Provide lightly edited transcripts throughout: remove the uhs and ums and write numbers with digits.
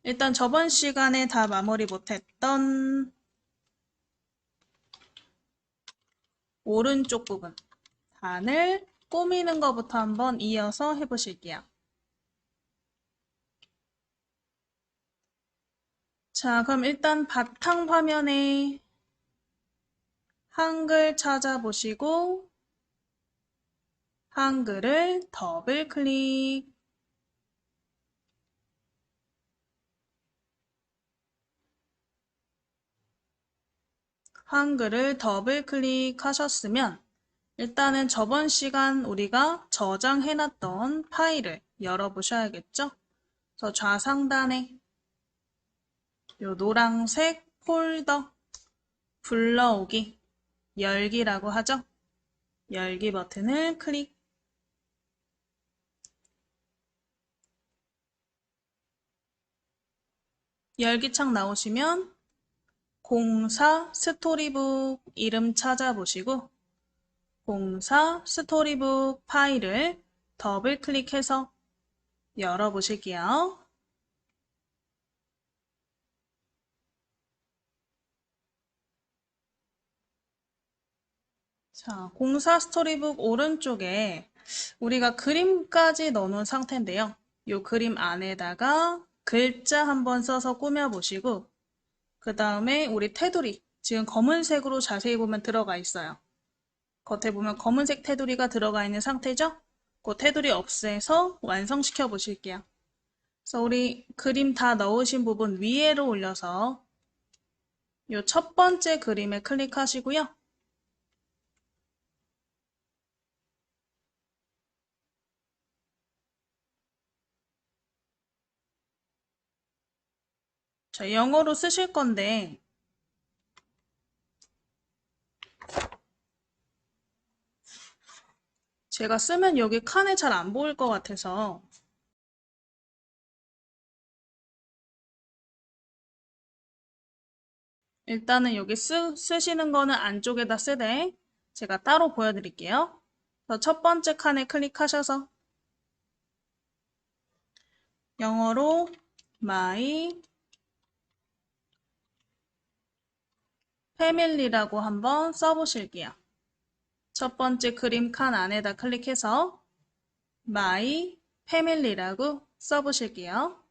일단 저번 시간에 다 마무리 못했던 오른쪽 부분, 단을 꾸미는 것부터 한번 이어서 해보실게요. 자, 그럼 일단 바탕 화면에 한글 찾아보시고 한글을 더블 클릭. 한글을 더블 클릭하셨으면 일단은 저번 시간 우리가 저장해놨던 파일을 열어보셔야겠죠? 그래서 좌상단에 요 노란색 폴더 불러오기, 열기라고 하죠? 열기 버튼을 클릭. 열기창 나오시면 공사 스토리북 이름 찾아보시고 공사 스토리북 파일을 더블 클릭해서 열어보실게요. 자, 공사 스토리북 오른쪽에 우리가 그림까지 넣어놓은 상태인데요. 이 그림 안에다가 글자 한번 써서 꾸며보시고 그 다음에 우리 테두리 지금 검은색으로 자세히 보면 들어가 있어요. 겉에 보면 검은색 테두리가 들어가 있는 상태죠? 그 테두리 없애서 완성시켜 보실게요. 그래서 우리 그림 다 넣으신 부분 위에로 올려서 이 첫 번째 그림에 클릭하시고요. 자, 영어로 쓰실 건데 제가 쓰면 여기 칸에 잘 안 보일 것 같아서 일단은 여기 쓰시는 거는 안쪽에다 쓰되 제가 따로 보여드릴게요. 그래서 첫 번째 칸에 클릭하셔서 영어로 my family라고 한번 써보실게요. 첫 번째 그림 칸 안에다 클릭해서 my family라고 써보실게요.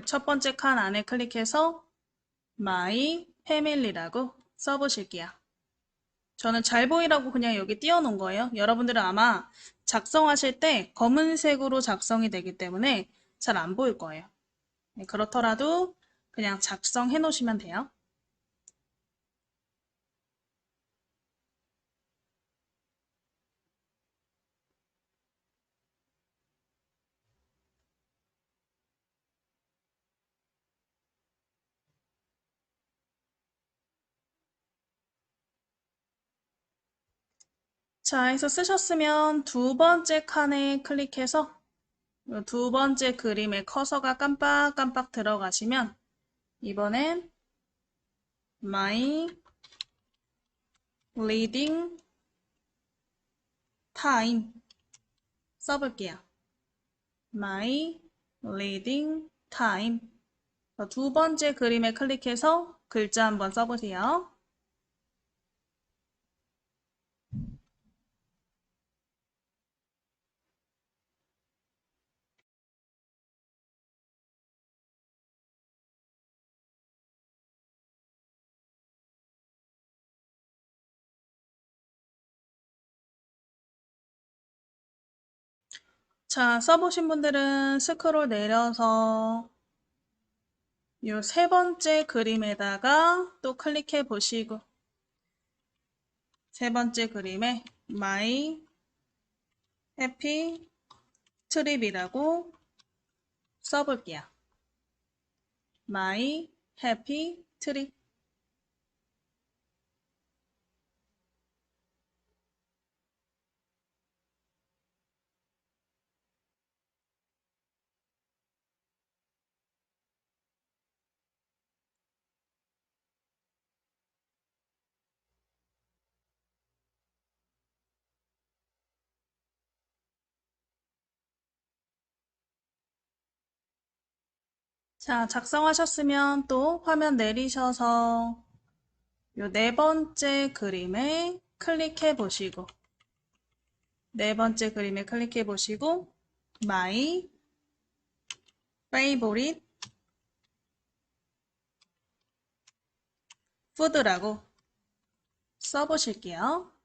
첫 번째 칸 안에 클릭해서 my family라고 써보실게요. 저는 잘 보이라고 그냥 여기 띄워놓은 거예요. 여러분들은 아마 작성하실 때 검은색으로 작성이 되기 때문에 잘 안 보일 거예요. 네, 그렇더라도 그냥 작성해 놓으시면 돼요. 자, 해서 쓰셨으면 두 번째 칸에 클릭해서 두 번째 그림에 커서가 깜빡깜빡 들어가시면 이번엔 My Reading Time 써볼게요. My Reading Time 두 번째 그림에 클릭해서 글자 한번 써보세요. 자, 써보신 분들은 스크롤 내려서 이 세 번째 그림에다가 또 클릭해 보시고 세 번째 그림에 My Happy Trip이라고 써볼게요. My Happy Trip. 자, 작성하셨으면 또 화면 내리셔서 요 네 번째 그림에 클릭해 보시고 네 번째 그림에 클릭해 보시고 My Favorite Food라고 써보실게요.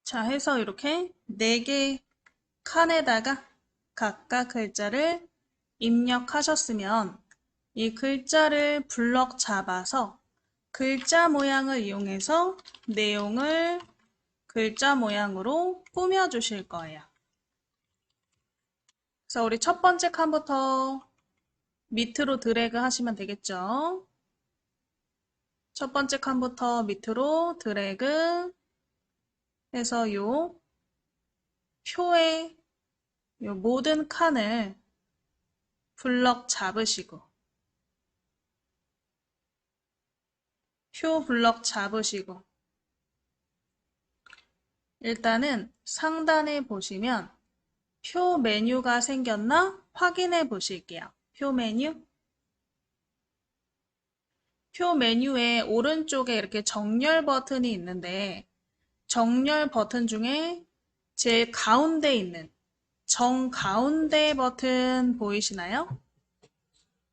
자, 해서 이렇게 네 개 칸에다가 각각 글자를 입력하셨으면 이 글자를 블럭 잡아서 글자 모양을 이용해서 내용을 글자 모양으로 꾸며주실 거예요. 그래서 우리 첫 번째 칸부터 밑으로 드래그 하시면 되겠죠? 첫 번째 칸부터 밑으로 드래그 해서 요 표의 요 모든 칸을 블럭 잡으시고 표 블럭 잡으시고 일단은 상단에 보시면 표 메뉴가 생겼나 확인해 보실게요. 표 메뉴. 표 메뉴에 오른쪽에 이렇게 정렬 버튼이 있는데 정렬 버튼 중에 제일 가운데 있는 정가운데 버튼 보이시나요?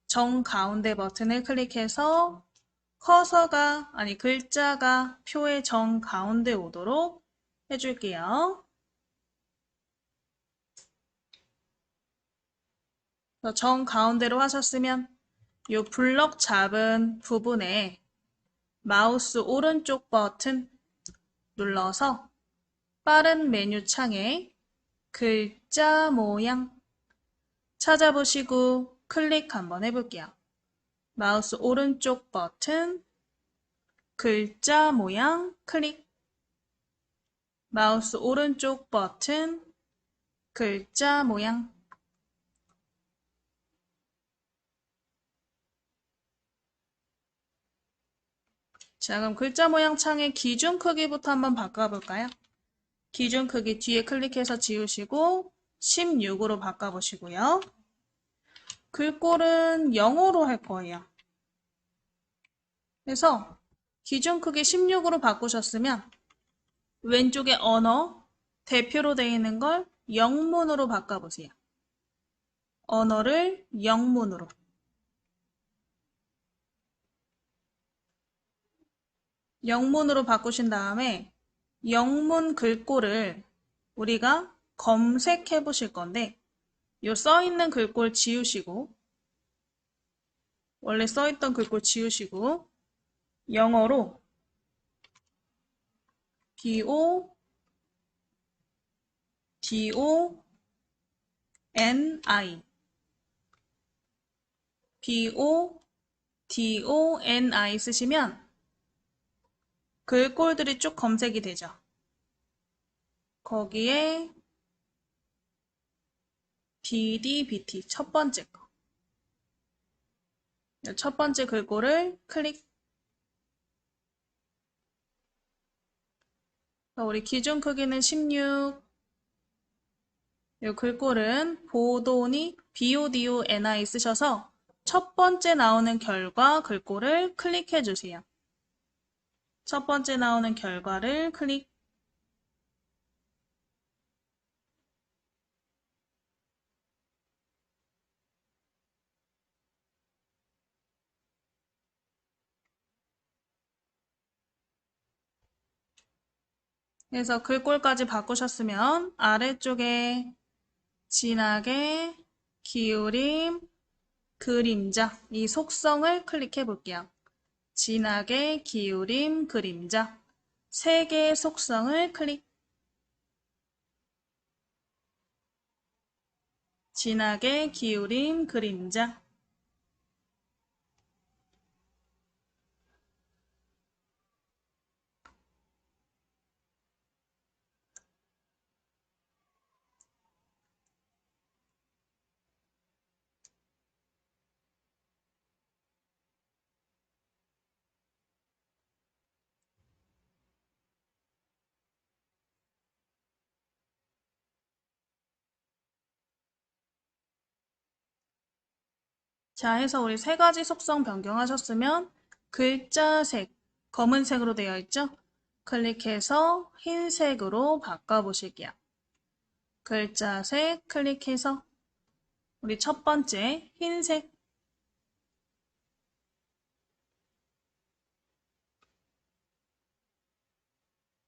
정가운데 버튼을 클릭해서 커서가, 아니 글자가 표의 정가운데 오도록 해줄게요. 정가운데로 하셨으면 이 블럭 잡은 부분에 마우스 오른쪽 버튼 눌러서 빠른 메뉴 창에 글자 모양 찾아보시고 클릭 한번 해볼게요. 마우스 오른쪽 버튼 글자 모양 클릭. 마우스 오른쪽 버튼 글자 모양. 자, 그럼 글자 모양 창의 기준 크기부터 한번 바꿔볼까요? 기준 크기 뒤에 클릭해서 지우시고 16으로 바꿔보시고요. 글꼴은 영어로 할 거예요. 그래서 기준 크기 16으로 바꾸셨으면 왼쪽에 언어, 대표로 되어 있는 걸 영문으로 바꿔보세요. 언어를 영문으로. 영문으로 바꾸신 다음에 영문 글꼴을 우리가 검색해 보실 건데 요 써있는 글꼴 지우시고 원래 써있던 글꼴 지우시고 영어로 BODONI BODONI 쓰시면 글꼴들이 쭉 검색이 되죠. 거기에 BDBT 첫 번째 거. 첫 번째 글꼴을 클릭. 우리 기준 크기는 16. 이 글꼴은 보도니 BODONI 쓰셔서 첫 번째 나오는 결과 글꼴을 클릭해 주세요. 첫 번째 나오는 결과를 클릭. 그래서 글꼴까지 바꾸셨으면 아래쪽에 진하게 기울임, 그림자 이 속성을 클릭해 볼게요. 진하게 기울임, 그림자 세 개의 속성을 클릭. 진하게 기울임 그림자. 자, 해서 우리 세 가지 속성 변경하셨으면 글자색, 검은색으로 되어 있죠? 클릭해서 흰색으로 바꿔보실게요. 글자색 클릭해서 우리 첫 번째 흰색.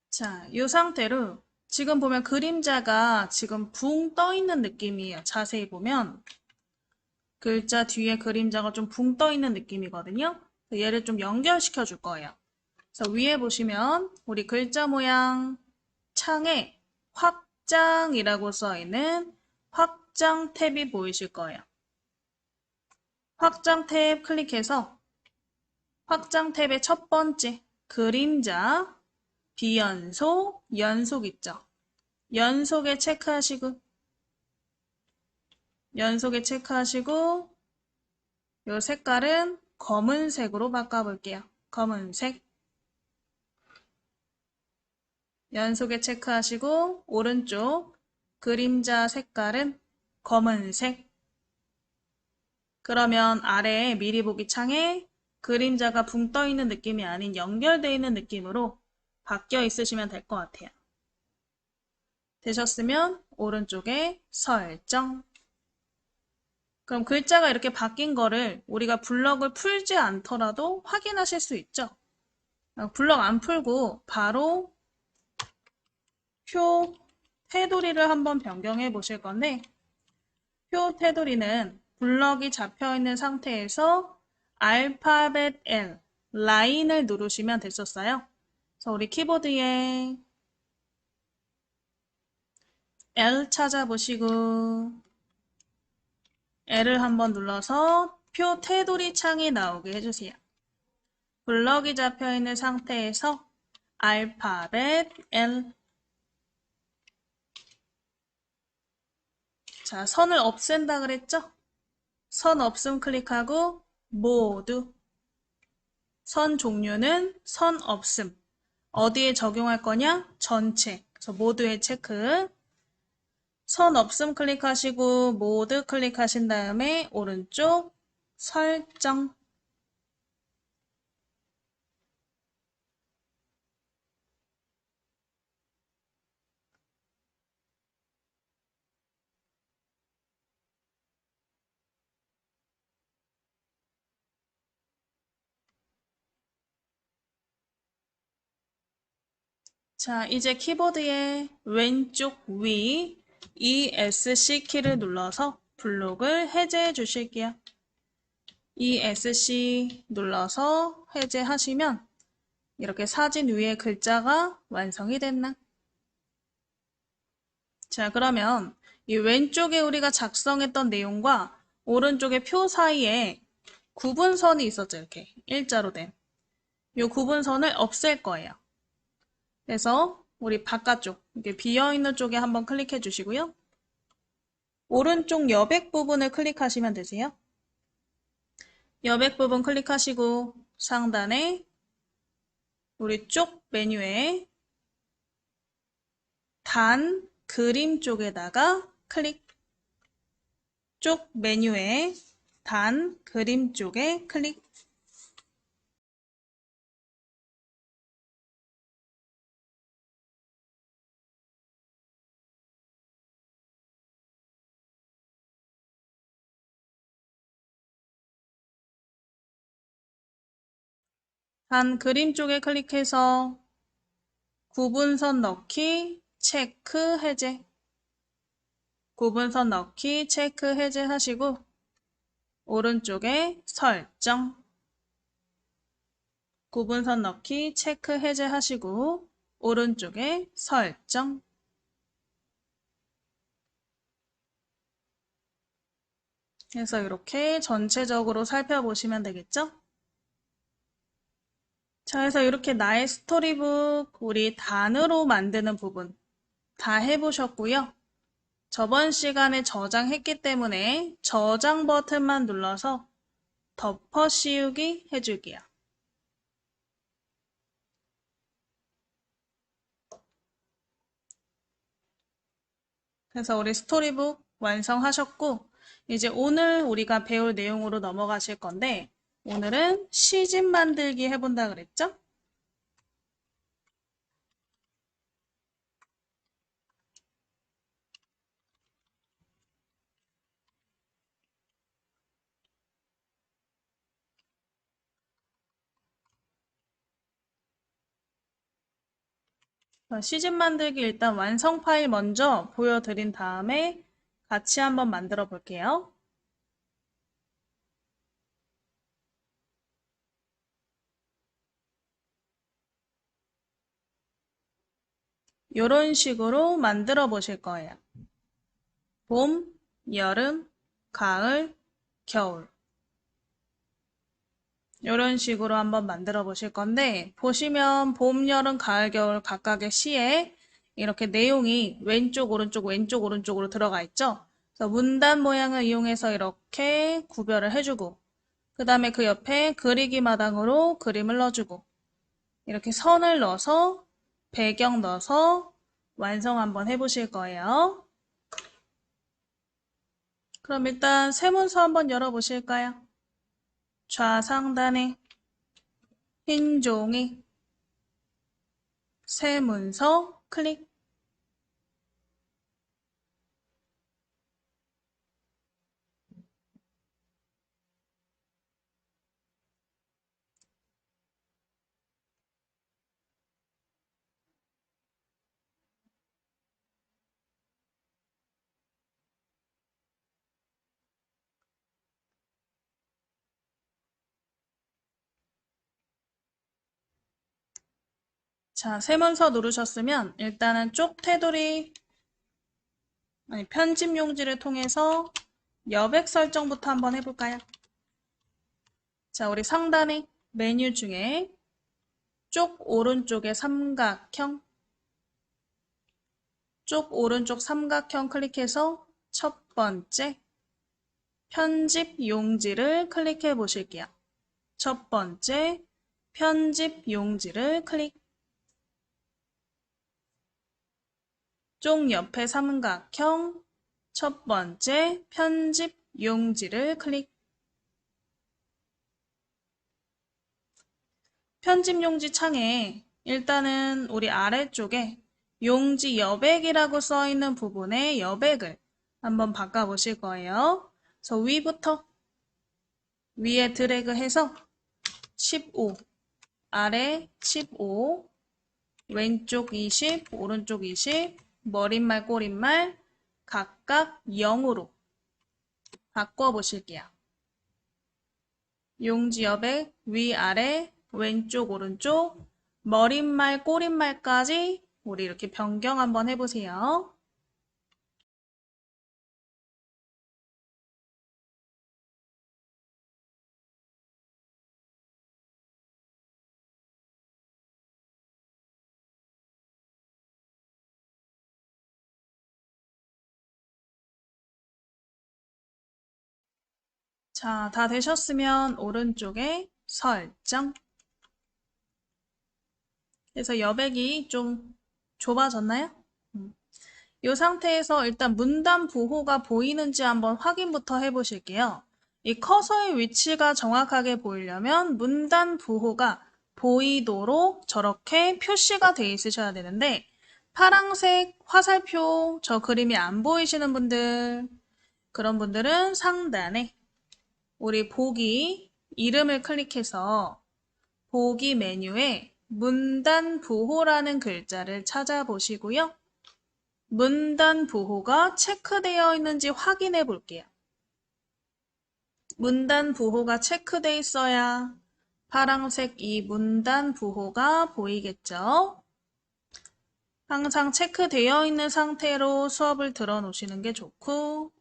자, 이 상태로 지금 보면 그림자가 지금 붕 떠 있는 느낌이에요. 자세히 보면 글자 뒤에 그림자가 좀 붕 떠 있는 느낌이거든요. 얘를 좀 연결시켜 줄 거예요. 그래서 위에 보시면 우리 글자 모양 창에 확장이라고 써 있는 확장 탭이 보이실 거예요. 확장 탭 클릭해서 확장 탭의 첫 번째 그림자, 비연속, 연속 있죠. 연속에 체크하시고 이 색깔은 검은색으로 바꿔볼게요. 검은색. 연속에 체크하시고 오른쪽 그림자 색깔은 검은색. 그러면 아래에 미리 보기 창에 그림자가 붕 떠 있는 느낌이 아닌 연결되어 있는 느낌으로 바뀌어 있으시면 될 것 같아요. 되셨으면 오른쪽에 설정. 그럼 글자가 이렇게 바뀐 거를 우리가 블럭을 풀지 않더라도 확인하실 수 있죠. 블럭 안 풀고 바로 표 테두리를 한번 변경해 보실 건데 표 테두리는 블럭이 잡혀 있는 상태에서 알파벳 L, 라인을 누르시면 됐었어요. 그래서 우리 키보드에 L 찾아보시고 L을 한번 눌러서 표 테두리 창이 나오게 해주세요. 블럭이 잡혀 있는 상태에서 알파벳 L. 자, 선을 없앤다 그랬죠? 선 없음 클릭하고 모두. 선 종류는 선 없음. 어디에 적용할 거냐? 전체. 그래서 모두에 체크. 선 없음 클릭하시고 모두 클릭하신 다음에 오른쪽 설정. 자, 이제 키보드의 왼쪽 위 ESC 키를 눌러서 블록을 해제해 주실게요. ESC 눌러서 해제하시면 이렇게 사진 위에 글자가 완성이 됐나? 자, 그러면 이 왼쪽에 우리가 작성했던 내용과 오른쪽의 표 사이에 구분선이 있었죠. 이렇게 일자로 된. 이 구분선을 없앨 거예요. 그래서 우리 바깥쪽, 이렇게 비어있는 쪽에 한번 클릭해 주시고요. 오른쪽 여백 부분을 클릭하시면 되세요. 여백 부분 클릭하시고 상단에 우리 쪽 메뉴에 단 그림 쪽에다가 클릭. 쪽 메뉴에 단 그림 쪽에 클릭. 단 그림 쪽에 클릭해서 구분선 넣기, 체크, 해제. 구분선 넣기, 체크, 해제하시고 오른쪽에 설정. 구분선 넣기, 체크, 해제하시고 오른쪽에 설정. 그래서 이렇게 전체적으로 살펴보시면 되겠죠? 자, 그래서 이렇게 나의 스토리북 우리 단으로 만드는 부분 다 해보셨고요. 저번 시간에 저장했기 때문에 저장 버튼만 눌러서 덮어 씌우기 해줄게요. 그래서 우리 스토리북 완성하셨고, 이제 오늘 우리가 배울 내용으로 넘어가실 건데, 오늘은 시집 만들기 해본다 그랬죠? 시집 만들기 일단 완성 파일 먼저 보여드린 다음에 같이 한번 만들어 볼게요. 이런 식으로 만들어 보실 거예요. 봄, 여름, 가을, 겨울. 이런 식으로 한번 만들어 보실 건데, 보시면 봄, 여름, 가을, 겨울 각각의 시에 이렇게 내용이 왼쪽, 오른쪽, 왼쪽, 오른쪽으로 들어가 있죠? 그래서 문단 모양을 이용해서 이렇게 구별을 해주고, 그 다음에 그 옆에 그리기 마당으로 그림을 넣어주고, 이렇게 선을 넣어서 배경 넣어서 완성 한번 해보실 거예요. 그럼 일단 세문서 한번 열어보실까요? 좌상단에 흰 종이 세문서 클릭. 자, 세문서 누르셨으면 일단은 쪽 테두리, 아니 편집 용지를 통해서 여백 설정부터 한번 해볼까요? 자, 우리 상단에 메뉴 중에 쪽 오른쪽에 삼각형, 쪽 오른쪽 삼각형 클릭해서 첫 번째 편집 용지를 클릭해 보실게요. 첫 번째 편집 용지를 클릭. 쪽 옆에 삼각형 첫 번째 편집 용지를 클릭. 편집 용지 창에 일단은 우리 아래쪽에 용지 여백이라고 써 있는 부분에 여백을 한번 바꿔보실 거예요. 그래서 위부터 위에 드래그 해서 15, 아래 15, 왼쪽 20, 오른쪽 20, 머릿말, 꼬릿말 각각 0으로 바꿔보실게요. 용지 여백 위아래 왼쪽 오른쪽 머릿말 꼬릿말까지 우리 이렇게 변경 한번 해보세요. 자, 다 되셨으면 오른쪽에 설정. 그래서 여백이 좀 좁아졌나요? 이 상태에서 일단 문단 부호가 보이는지 한번 확인부터 해보실게요. 이 커서의 위치가 정확하게 보이려면 문단 부호가 보이도록 저렇게 표시가 돼 있으셔야 되는데 파란색 화살표 저 그림이 안 보이시는 분들, 그런 분들은 상단에 우리 보기 이름을 클릭해서 보기 메뉴에 문단 부호라는 글자를 찾아보시고요. 문단 부호가 체크되어 있는지 확인해 볼게요. 문단 부호가 체크되어 있어야 파란색 이 문단 부호가 보이겠죠? 항상 체크되어 있는 상태로 수업을 들어 놓으시는 게 좋고,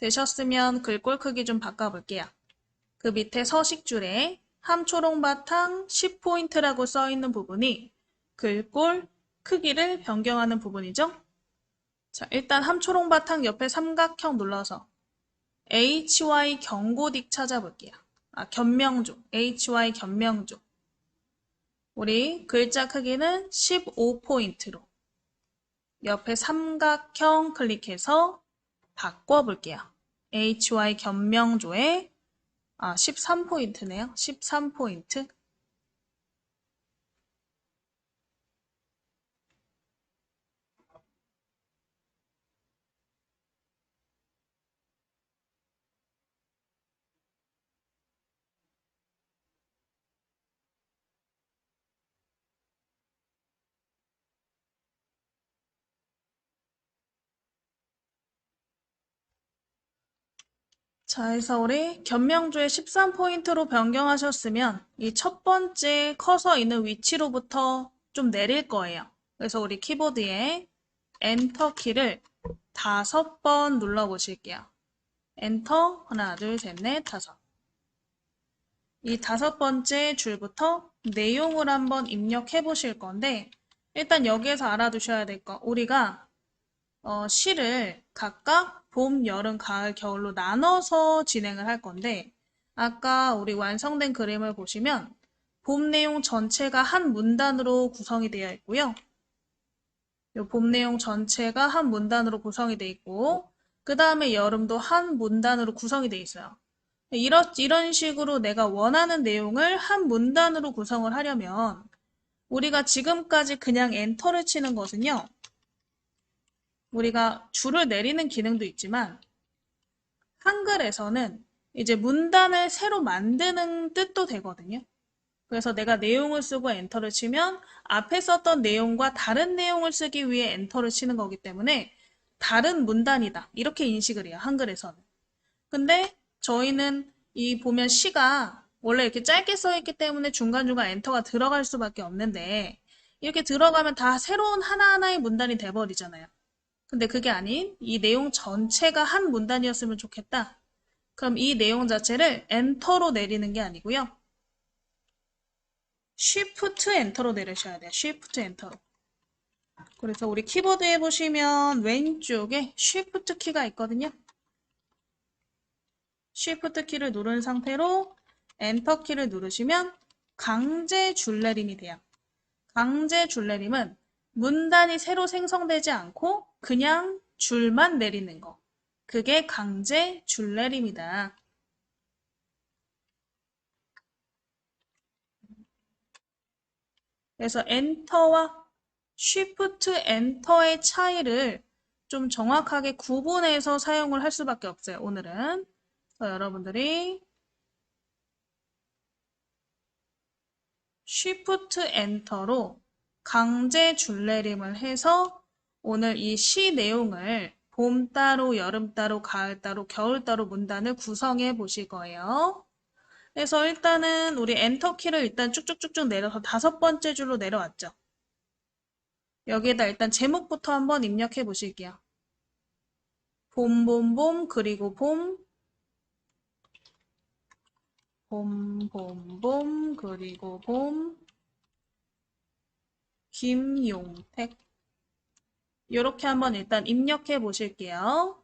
되셨으면 글꼴 크기 좀 바꿔볼게요. 그 밑에 서식줄에 함초롱바탕 10포인트라고 써있는 부분이 글꼴 크기를 변경하는 부분이죠. 자, 일단 함초롱바탕 옆에 삼각형 눌러서 HY 경고딕 찾아볼게요. 견명조, HY 견명조. 우리 글자 크기는 15포인트로 옆에 삼각형 클릭해서 바꿔볼게요. HY 견명조에 13포인트네요. 13포인트. 자, 해서 우리 견명조에 13포인트로 변경하셨으면 이 첫 번째 커서 있는 위치로부터 좀 내릴 거예요. 그래서 우리 키보드에 엔터 키를 5번 눌러보실게요. 엔터, 하나, 둘, 셋, 넷, 다섯. 이 5번째 줄부터 내용을 한번 입력해 보실 건데, 일단 여기에서 알아두셔야 될 거, 우리가 시를 각각 봄, 여름, 가을, 겨울로 나눠서 진행을 할 건데, 아까 우리 완성된 그림을 보시면 봄 내용 전체가 한 문단으로 구성이 되어 있고요. 이 봄 내용 전체가 한 문단으로 구성이 되어 있고, 그 다음에 여름도 한 문단으로 구성이 되어 있어요. 이런 식으로 내가 원하는 내용을 한 문단으로 구성을 하려면 우리가 지금까지 그냥 엔터를 치는 것은요. 우리가 줄을 내리는 기능도 있지만 한글에서는 이제 문단을 새로 만드는 뜻도 되거든요. 그래서 내가 내용을 쓰고 엔터를 치면 앞에 썼던 내용과 다른 내용을 쓰기 위해 엔터를 치는 거기 때문에 다른 문단이다. 이렇게 인식을 해요. 한글에서는. 근데 저희는 이 보면 시가 원래 이렇게 짧게 써 있기 때문에 중간중간 엔터가 들어갈 수밖에 없는데 이렇게 들어가면 다 새로운 하나하나의 문단이 돼버리잖아요. 근데 그게 아닌 이 내용 전체가 한 문단이었으면 좋겠다. 그럼 이 내용 자체를 엔터로 내리는 게 아니고요. 쉬프트 엔터로 내리셔야 돼요. 쉬프트 엔터로. 그래서 우리 키보드에 보시면 왼쪽에 쉬프트 키가 있거든요. 쉬프트 키를 누른 상태로 엔터 키를 누르시면 강제 줄내림이 돼요. 강제 줄내림은 문단이 새로 생성되지 않고 그냥 줄만 내리는 거. 그게 강제 줄내림이다. 그래서 엔터와 쉬프트 엔터의 차이를 좀 정확하게 구분해서 사용을 할 수밖에 없어요. 오늘은. 여러분들이 쉬프트 엔터로 강제 줄내림을 해서 오늘 이 시 내용을 봄 따로, 여름 따로, 가을 따로, 겨울 따로 문단을 구성해 보실 거예요. 그래서 일단은 우리 엔터 키를 일단 쭉쭉쭉쭉 내려서 5번째 줄로 내려왔죠. 여기에다 일단 제목부터 한번 입력해 보실게요. 봄, 봄, 봄, 그리고 봄, 봄, 봄, 봄, 그리고 봄, 김용택. 이렇게 한번 일단 입력해 보실게요.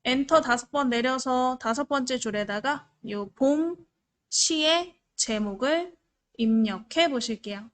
엔터 5번 내려서 5번째 줄에다가 이 봄 시의 제목을 입력해 보실게요.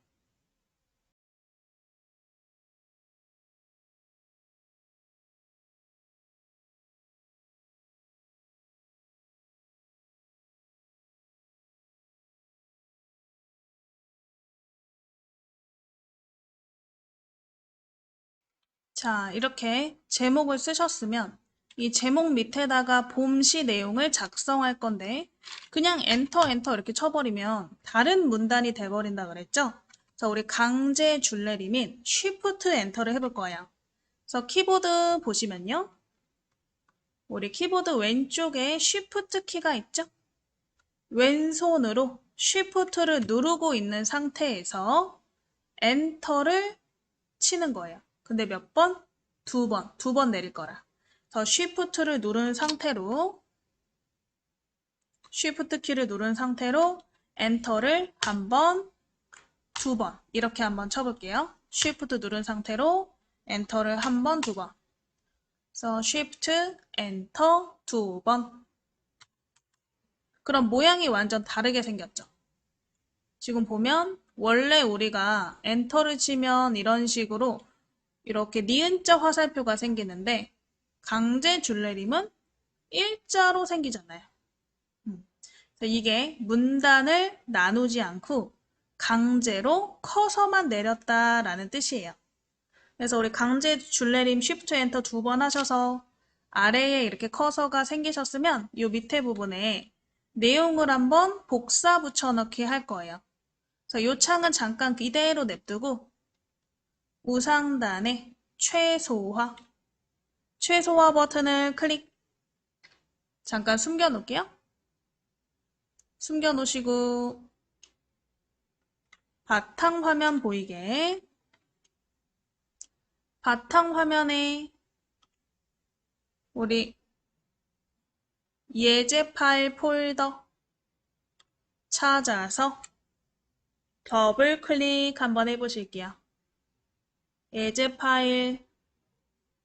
자, 이렇게 제목을 쓰셨으면 이 제목 밑에다가 봄시 내용을 작성할 건데 그냥 엔터 이렇게 쳐버리면 다른 문단이 돼버린다 그랬죠? 자, 우리 강제 줄내림인 쉬프트 엔터를 해볼 거예요. 그래서 키보드 보시면요. 우리 키보드 왼쪽에 쉬프트 키가 있죠? 왼손으로 쉬프트를 누르고 있는 상태에서 엔터를 치는 거예요. 근데 몇 번? 2번. 2번 내릴 거라. 더 쉬프트를 누른 상태로 쉬프트 키를 누른 상태로 엔터를 한 번, 두 번 이렇게 한번 쳐볼게요. 쉬프트 누른 상태로 엔터를 한 번, 두 번. 그래서 쉬프트, 엔터, 두 번. 그럼 모양이 완전 다르게 생겼죠. 지금 보면 원래 우리가 엔터를 치면 이런 식으로 이렇게 니은자 화살표가 생기는데 강제 줄내림은 일자로 생기잖아요. 이게 문단을 나누지 않고 강제로 커서만 내렸다라는 뜻이에요. 그래서 우리 강제 줄내림 Shift 엔터 두 번 하셔서 아래에 이렇게 커서가 생기셨으면 이 밑에 부분에 내용을 한번 복사 붙여넣기 할 거예요. 그래서 이 창은 잠깐 이대로 냅두고 우상단에 최소화 버튼을 클릭. 잠깐 숨겨 놓을게요. 숨겨 놓으시고 바탕화면 보이게 바탕화면에 우리 예제 파일 폴더 찾아서 더블 클릭 한번 해보실게요. 예제 파일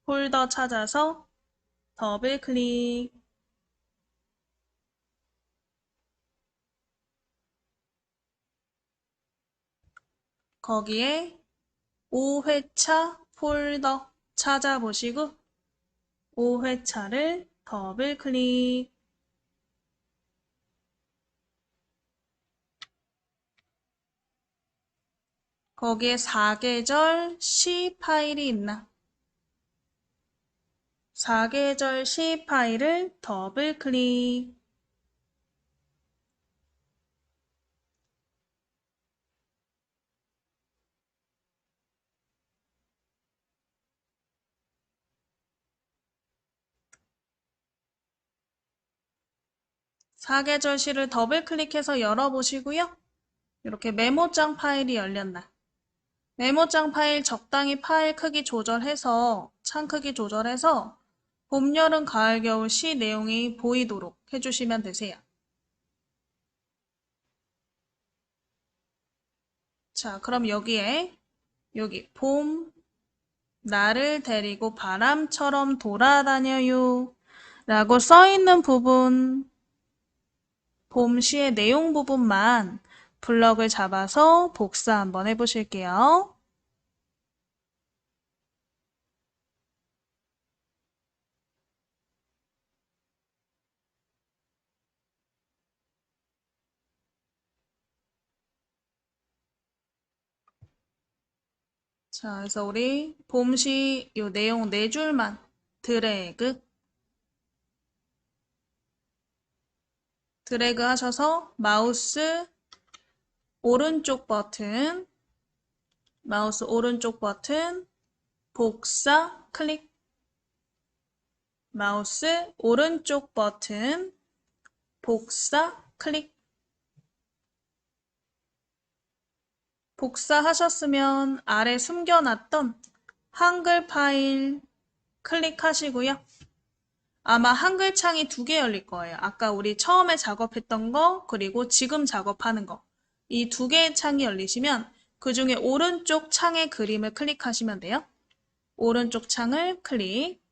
폴더 찾아서 더블 클릭. 거기에 5회차 폴더 찾아보시고 5회차를 더블 클릭. 거기에 4계절 C 파일이 있나? 4계절 C 파일을 더블 클릭. 사계절 C를 더블 클릭해서 열어보시고요. 이렇게 메모장 파일이 열렸나? 메모장 파일 적당히 파일 크기 조절해서 창 크기 조절해서 봄, 여름, 가을, 겨울 시 내용이 보이도록 해주시면 되세요. 자, 그럼 여기에 여기 봄, 나를 데리고 바람처럼 돌아다녀요 라고 써있는 부분, 봄 시의 내용 부분만 블럭을 잡아서 복사 한번 해보실게요. 자, 그래서 우리 봄시 요 내용 네 줄만 드래그 하셔서 마우스 오른쪽 버튼 복사 클릭. 마우스 오른쪽 버튼 복사 클릭. 복사하셨으면 아래 숨겨놨던 한글 파일 클릭하시고요. 아마 한글 창이 두 개 열릴 거예요. 아까 우리 처음에 작업했던 거 그리고 지금 작업하는 거. 이 두 개의 창이 열리시면 그 중에 오른쪽 창의 그림을 클릭하시면 돼요. 오른쪽 창을 클릭.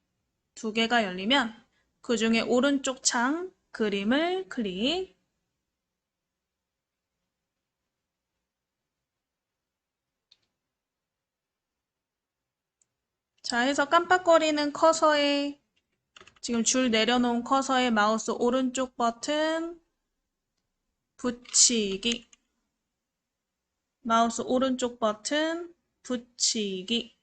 두 개가 열리면 그 중에 오른쪽 창 그림을 클릭. 자, 해서 깜빡거리는 커서에 지금 줄 내려놓은 커서에 마우스 오른쪽 버튼 붙이기. 마우스 오른쪽 버튼 붙이기.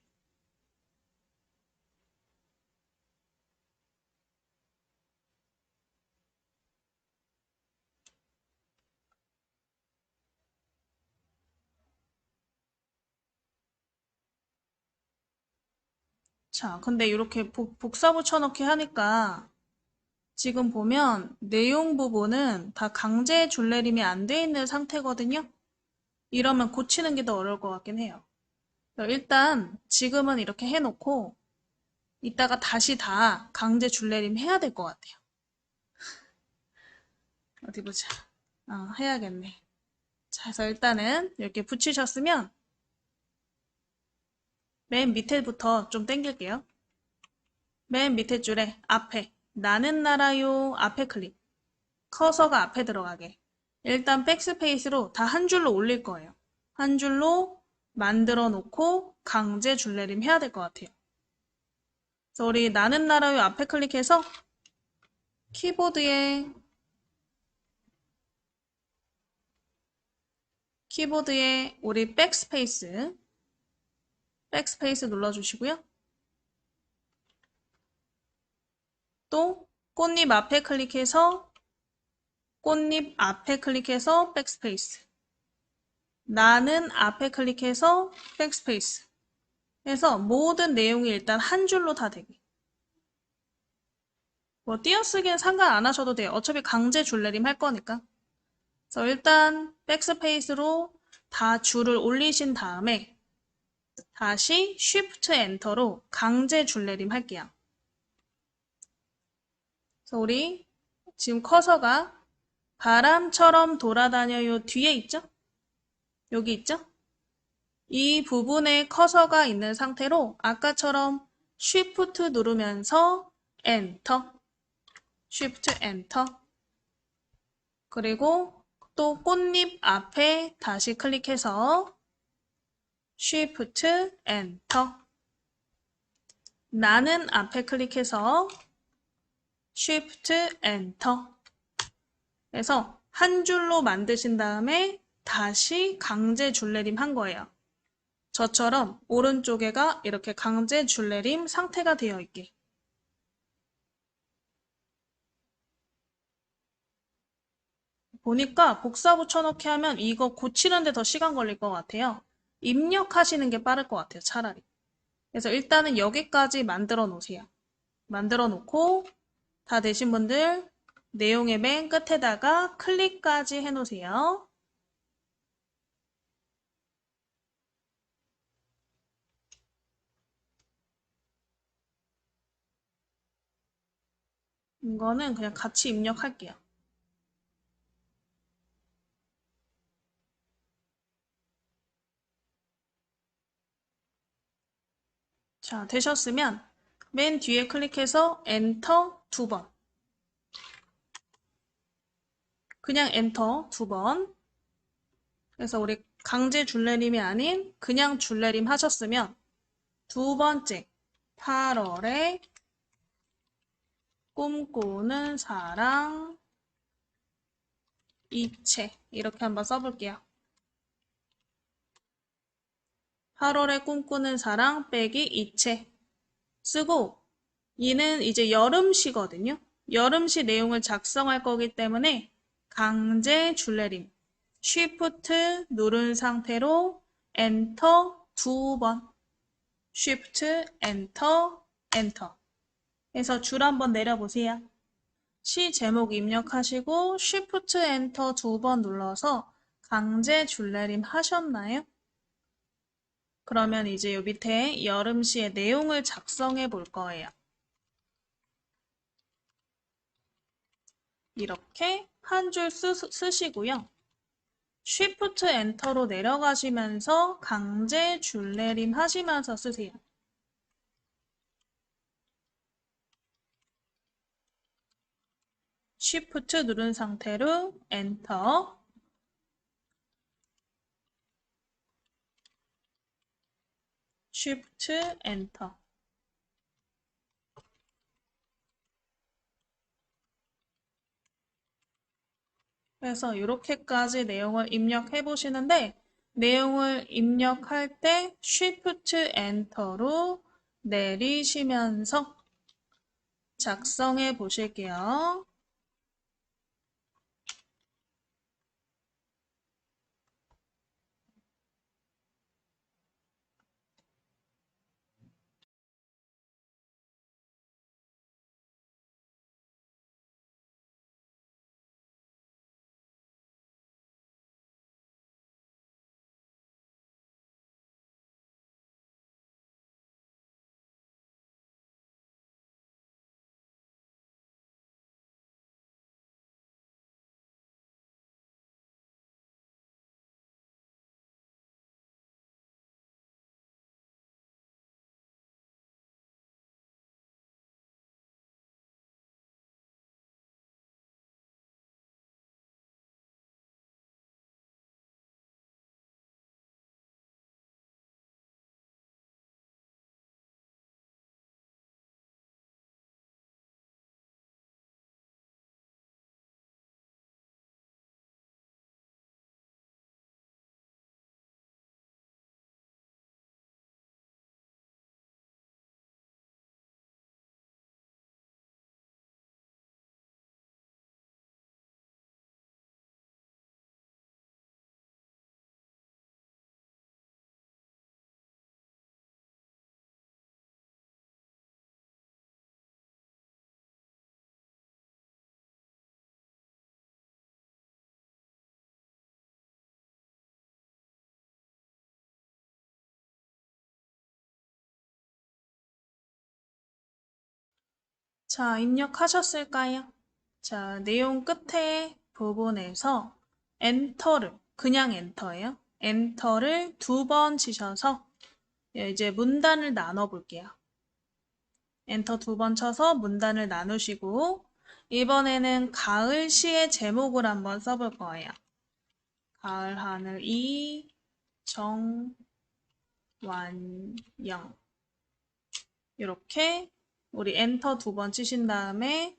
자, 근데 이렇게 복사 붙여넣기 하니까 지금 보면 내용 부분은 다 강제 줄내림이 안 돼 있는 상태거든요. 이러면 고치는 게 더 어려울 것 같긴 해요. 일단 지금은 이렇게 해놓고 이따가 다시 다 강제 줄내림 해야 될 것 같아요. 어디 보자. 해야겠네. 자, 그래서 일단은 이렇게 붙이셨으면 맨 밑에부터 좀 당길게요. 맨 밑에 줄에 앞에 나는 나라요 앞에 클릭. 커서가 앞에 들어가게. 일단 백스페이스로 다 한 줄로 올릴 거예요. 한 줄로 만들어 놓고 강제 줄내림 해야 될 것 같아요. 그래서 우리 나는 나라요 앞에 클릭해서 키보드에 우리 백스페이스 눌러주시고요. 또 꽃잎 앞에 클릭해서 백스페이스. 나는 앞에 클릭해서 백스페이스. 해서 모든 내용이 일단 한 줄로 다 되게. 뭐 띄어쓰기는 상관 안 하셔도 돼요. 어차피 강제 줄내림 할 거니까. 그래서 일단 백스페이스로 다 줄을 올리신 다음에 다시 Shift 엔터로 강제 줄내림 할게요. 그래서 우리 지금 커서가 바람처럼 돌아다녀요 뒤에 있죠? 여기 있죠? 이 부분에 커서가 있는 상태로 아까처럼 Shift 누르면서 엔터, Shift 엔터. 그리고 또 꽃잎 앞에 다시 클릭해서 Shift 엔터. 나는 앞에 클릭해서 Shift 엔터. 그래서 한 줄로 만드신 다음에 다시 강제 줄내림 한 거예요. 저처럼 오른쪽에가 이렇게 강제 줄내림 상태가 되어 있게. 보니까 복사 붙여넣기 하면 이거 고치는데 더 시간 걸릴 것 같아요. 입력하시는 게 빠를 것 같아요, 차라리. 그래서 일단은 여기까지 만들어 놓으세요. 만들어 놓고 다 되신 분들 내용의 맨 끝에다가 클릭까지 해 놓으세요. 이거는 그냥 같이 입력할게요. 자, 되셨으면 맨 뒤에 클릭해서 엔터 2번. 그냥 엔터 2번. 그래서 우리 강제 줄내림이 아닌 그냥 줄내림 하셨으면 두 번째 8월에 꿈꾸는 사랑 이체 이렇게 한번 써볼게요. 8월에 꿈꾸는 사랑 빼기 이체 쓰고 이는 이제 여름시거든요. 여름시 내용을 작성할 거기 때문에 강제 줄내림 Shift 누른 상태로 엔터 2번 Shift 엔터 엔터 해서 줄 한번 내려보세요. 시 제목 입력하시고 Shift 엔터 2번 눌러서 강제 줄내림 하셨나요? 그러면 이제 요 밑에 여름시의 내용을 작성해 볼 거예요. 이렇게 한 줄 쓰시고요. Shift 엔터로 내려가시면서 강제 줄내림 하시면서 쓰세요. Shift 누른 상태로 엔터 Shift 엔터 그래서 이렇게까지 내용을 입력해 보시는데 내용을 입력할 때 Shift 엔터로 내리시면서 작성해 보실게요. 자, 입력하셨을까요? 자, 내용 끝에 부분에서 엔터를, 그냥 엔터예요. 엔터를 2번 치셔서 이제 문단을 나눠 볼게요. 엔터 2번 쳐서 문단을 나누시고 이번에는 가을 시의 제목을 한번 써볼 거예요. 가을 하늘 이정완영 이렇게 우리 엔터 2번 치신 다음에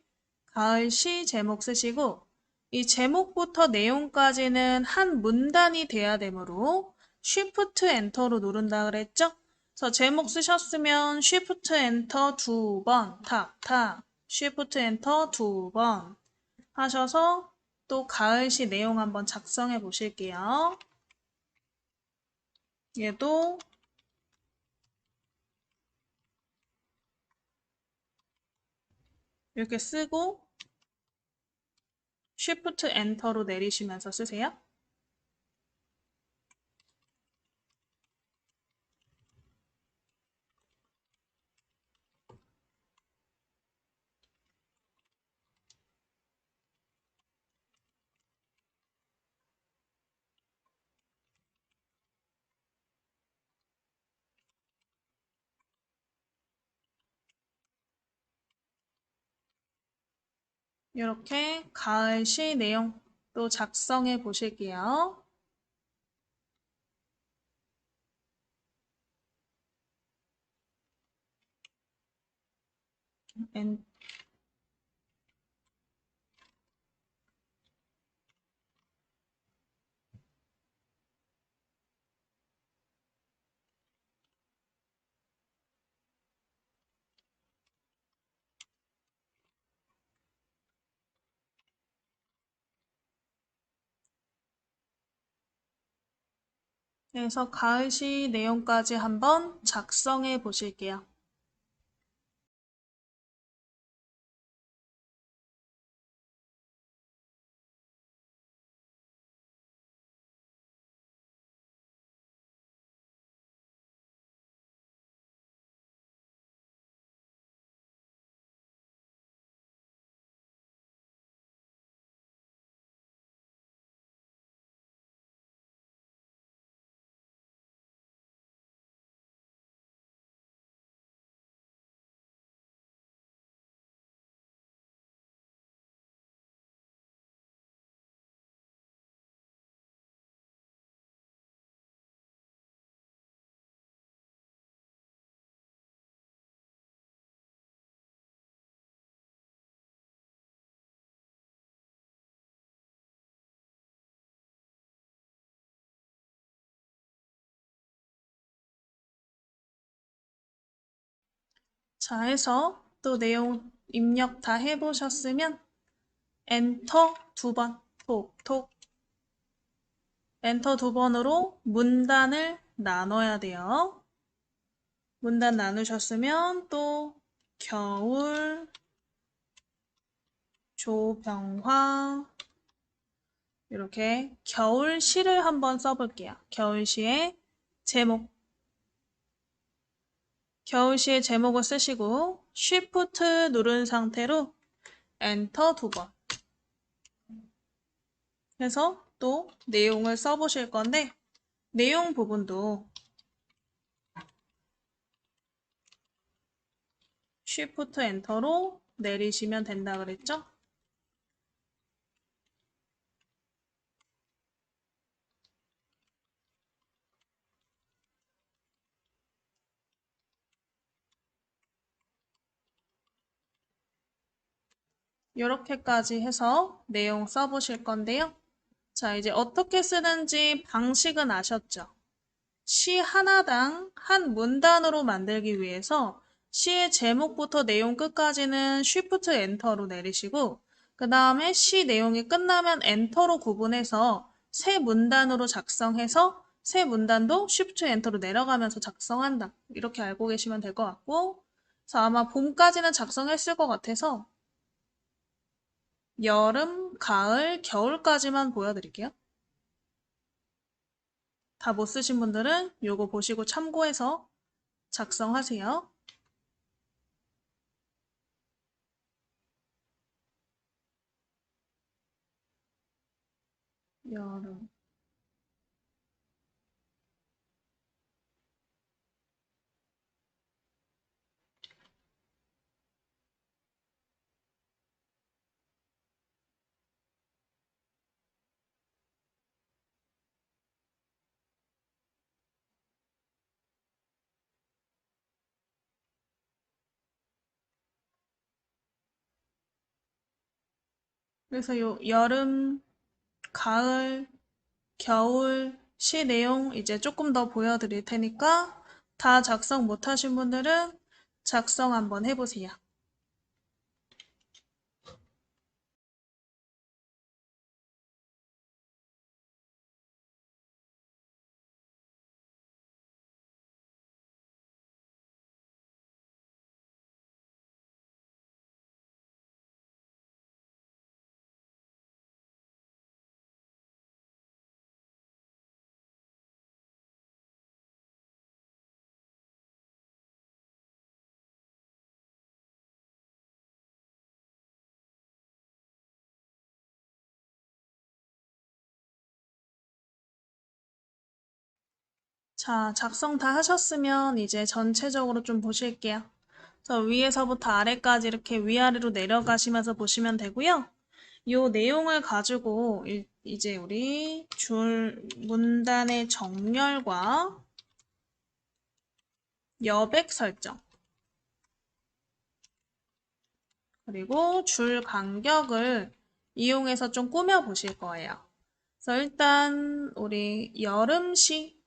가을 시 제목 쓰시고 이 제목부터 내용까지는 한 문단이 돼야 되므로 쉬프트 엔터로 누른다 그랬죠? 그래서 제목 쓰셨으면 쉬프트 엔터 2번 탁탁 쉬프트 엔터 2번 하셔서 또 가을 시 내용 한번 작성해 보실게요. 얘도 이렇게 쓰고 쉬프트 엔터로 내리시면서 쓰세요. 이렇게 가을 시 내용 또 작성해 보실게요. 그래서 가을 시 내용까지 한번 작성해 보실게요. 자, 해서 또 내용 입력 다 해보셨으면 엔터 2번, 톡톡. 엔터 2번으로 문단을 나눠야 돼요. 문단 나누셨으면 또 겨울, 조병화 이렇게 겨울시를 한번 써볼게요. 겨울시의 제목. 겨울시의 제목을 쓰시고 쉬프트 누른 상태로 엔터 2번 해서 또 내용을 써보실 건데 내용 부분도 쉬프트 엔터로 내리시면 된다 그랬죠? 이렇게까지 해서 내용 써보실 건데요. 자, 이제 어떻게 쓰는지 방식은 아셨죠? 시 하나당 한 문단으로 만들기 위해서 시의 제목부터 내용 끝까지는 쉬프트 엔터로 내리시고 그 다음에 시 내용이 끝나면 엔터로 구분해서 새 문단으로 작성해서 새 문단도 쉬프트 엔터로 내려가면서 작성한다. 이렇게 알고 계시면 될 것 같고 그래서 아마 봄까지는 작성했을 것 같아서 여름, 가을, 겨울까지만 보여드릴게요. 다 못 쓰신 분들은 요거 보시고 참고해서 작성하세요. 여름. 그래서 요 여름, 가을, 겨울 시 내용 이제 조금 더 보여드릴 테니까 다 작성 못하신 분들은 작성 한번 해보세요. 자, 작성 다 하셨으면 이제 전체적으로 좀 보실게요. 그래서 위에서부터 아래까지 이렇게 위아래로 내려가시면서 보시면 되고요. 요 내용을 가지고 이제 우리 줄 문단의 정렬과 여백 설정 그리고 줄 간격을 이용해서 좀 꾸며 보실 거예요. 그래서 일단 우리 여름시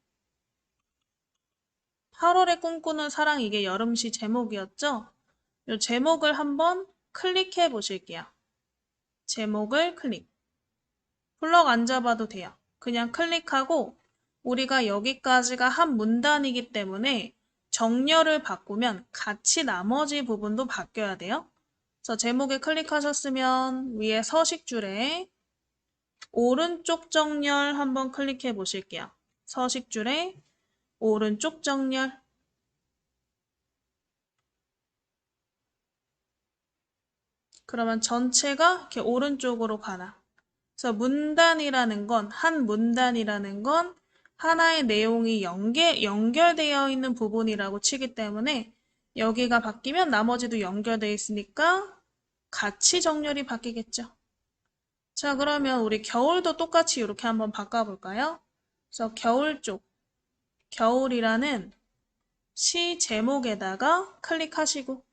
8월에 꿈꾸는 사랑 이게 여름시 제목이었죠? 이 제목을 한번 클릭해 보실게요. 제목을 클릭. 블럭 안 잡아도 돼요. 그냥 클릭하고 우리가 여기까지가 한 문단이기 때문에 정렬을 바꾸면 같이 나머지 부분도 바뀌어야 돼요. 그래서 제목에 클릭하셨으면 위에 서식줄에 오른쪽 정렬 한번 클릭해 보실게요. 서식줄에 오른쪽 정렬. 그러면 전체가 이렇게 오른쪽으로 가나. 그래서 문단이라는 건, 한 문단이라는 건 하나의 내용이 연결되어 있는 부분이라고 치기 때문에 여기가 바뀌면 나머지도 연결되어 있으니까 같이 정렬이 바뀌겠죠. 자, 그러면 우리 겨울도 똑같이 이렇게 한번 바꿔볼까요? 그래서 겨울 쪽, 겨울이라는 시 제목에다가 클릭하시고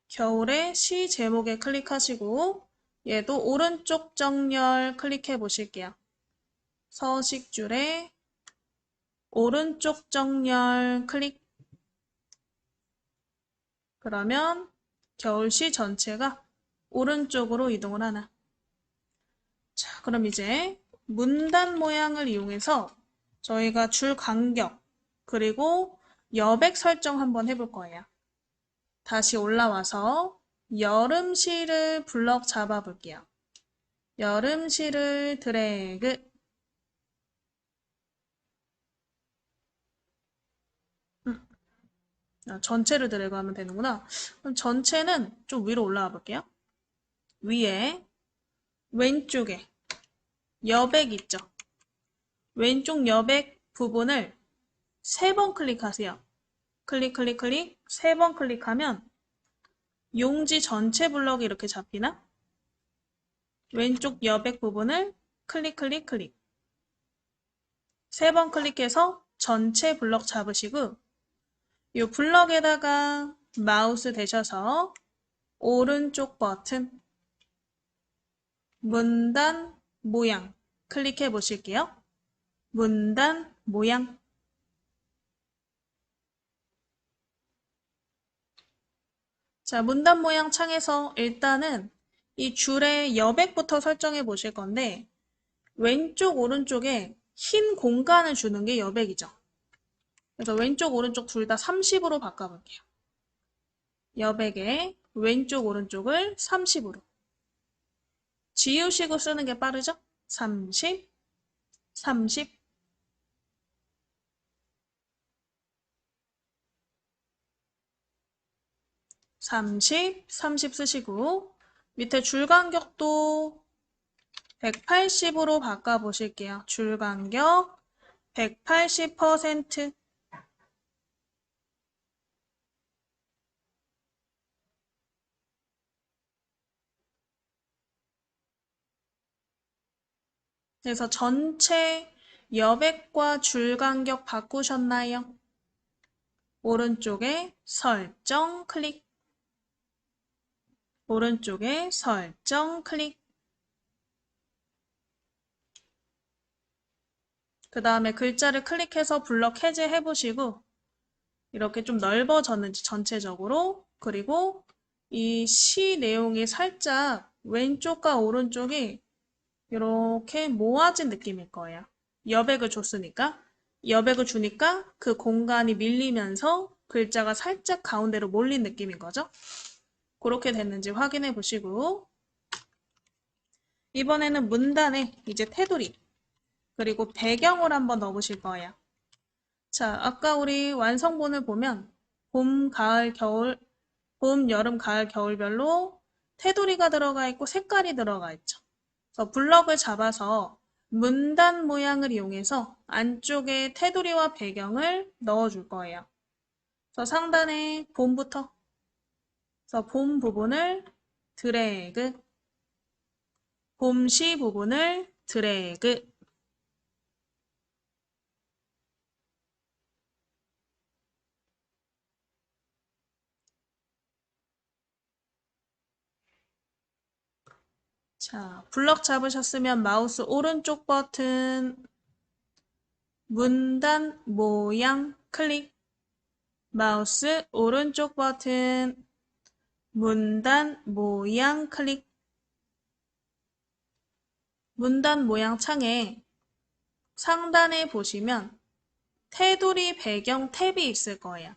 겨울의 시 제목에 클릭하시고 얘도 오른쪽 정렬 클릭해 보실게요. 서식줄에 오른쪽 정렬 클릭. 그러면 겨울시 전체가 오른쪽으로 이동을 하나. 자, 그럼 이제 문단 모양을 이용해서 저희가 줄 간격 그리고 여백 설정 한번 해볼 거예요. 다시 올라와서 여름시를 블럭 잡아 볼게요. 여름시를 드래그. 전체를 드래그 하면 되는구나. 그럼 전체는 좀 위로 올라와 볼게요. 위에 왼쪽에 여백 있죠? 왼쪽 여백 부분을 3번 클릭하세요. 클릭, 클릭, 클릭. 3번 클릭하면 용지 전체 블럭이 이렇게 잡히나? 왼쪽 여백 부분을 클릭, 클릭, 클릭. 3번 클릭해서 전체 블럭 잡으시고 이 블럭에다가 마우스 대셔서 오른쪽 버튼 문단 모양 클릭해 보실게요. 문단 모양. 자, 문단 모양 창에서 일단은 이 줄의 여백부터 설정해 보실 건데 왼쪽 오른쪽에 흰 공간을 주는 게 여백이죠. 그래서 왼쪽 오른쪽 둘 다 30으로 바꿔볼게요. 여백의 왼쪽 오른쪽을 30으로. 지우시고 쓰는 게 빠르죠? 30, 30. 30, 30 쓰시고 밑에 줄 간격도 180으로 바꿔보실게요. 줄 간격 180%. 그래서 전체 여백과 줄 간격 바꾸셨나요? 오른쪽에 설정 클릭. 오른쪽에 설정 클릭. 그 다음에 글자를 클릭해서 블럭 해제해 보시고 이렇게 좀 넓어졌는지 전체적으로, 그리고 이 시 내용이 살짝 왼쪽과 오른쪽이 이렇게 모아진 느낌일 거예요. 여백을 줬으니까. 여백을 주니까 그 공간이 밀리면서 글자가 살짝 가운데로 몰린 느낌인 거죠. 그렇게 됐는지 확인해 보시고, 이번에는 문단에 이제 테두리 그리고 배경을 한번 넣어보실 거예요. 자, 아까 우리 완성본을 보면 봄, 가을, 겨울, 봄, 여름, 가을, 겨울별로 테두리가 들어가 있고 색깔이 들어가 있죠. 그래서 블럭을 잡아서 문단 모양을 이용해서 안쪽에 테두리와 배경을 넣어줄 거예요. 그래서 상단에 봄부터, 그래서 봄 부분을 드래그, 봄시 부분을 드래그. 자, 블럭 잡으셨으면 마우스 오른쪽 버튼 문단 모양 클릭. 마우스 오른쪽 버튼 문단 모양 클릭. 문단 모양 창에 상단에 보시면 테두리 배경 탭이 있을 거예요.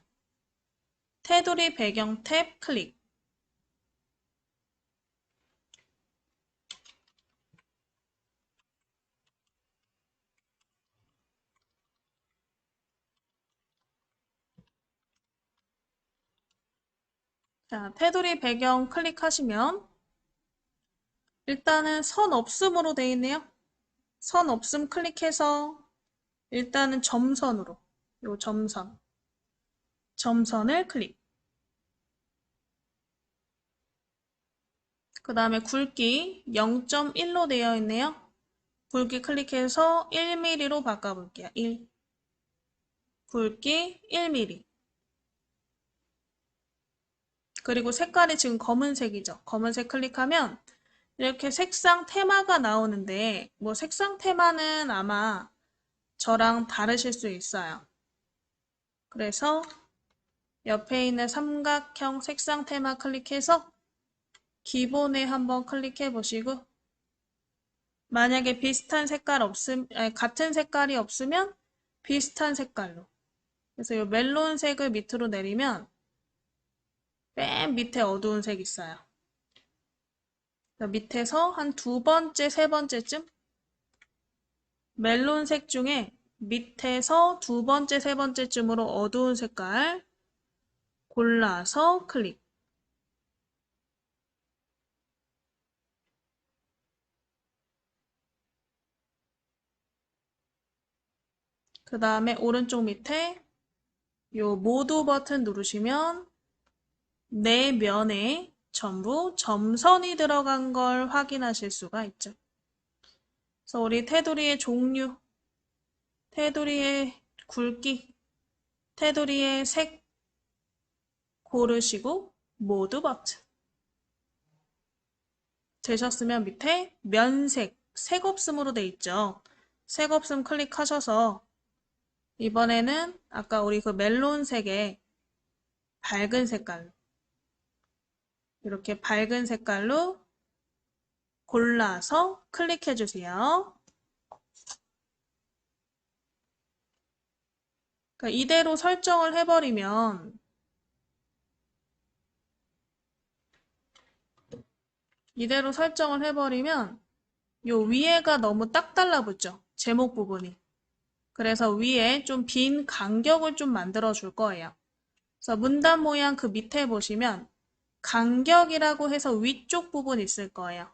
테두리 배경 탭 클릭. 자, 테두리 배경 클릭하시면 일단은 선 없음으로 되어 있네요. 선 없음 클릭해서 일단은 점선으로, 요 점선을 클릭. 그 다음에 굵기 0.1로 되어 있네요. 굵기 클릭해서 1mm로 바꿔볼게요. 1. 굵기 1mm. 그리고 색깔이 지금 검은색이죠. 검은색 클릭하면 이렇게 색상 테마가 나오는데, 뭐 색상 테마는 아마 저랑 다르실 수 있어요. 그래서 옆에 있는 삼각형 색상 테마 클릭해서 기본에 한번 클릭해 보시고, 만약에 비슷한 색깔 같은 색깔이 없으면 비슷한 색깔로. 그래서 이 멜론색을 밑으로 내리면 맨 밑에 어두운 색 있어요. 밑에서 한 두 번째, 세 번째쯤 멜론색 중에 밑에서 두 번째, 세 번째쯤으로 어두운 색깔 골라서 클릭. 그 다음에 오른쪽 밑에 요 모두 버튼 누르시면 네 면에 전부 점선이 들어간 걸 확인하실 수가 있죠. 그래서 우리 테두리의 종류, 테두리의 굵기, 테두리의 색 고르시고 모두 버튼. 되셨으면 밑에 면색, 색 없음으로 돼 있죠. 색 없음 클릭하셔서 이번에는 아까 우리 그 멜론색의 밝은 색깔로, 이렇게 밝은 색깔로 골라서 클릭해 주세요. 그러니까 이대로 설정을 해버리면 요 위에가 너무 딱 달라붙죠. 제목 부분이. 그래서 위에 좀 빈 간격을 좀 만들어 줄 거예요. 그래서 문단 모양 그 밑에 보시면 간격이라고 해서 위쪽 부분 있을 거예요.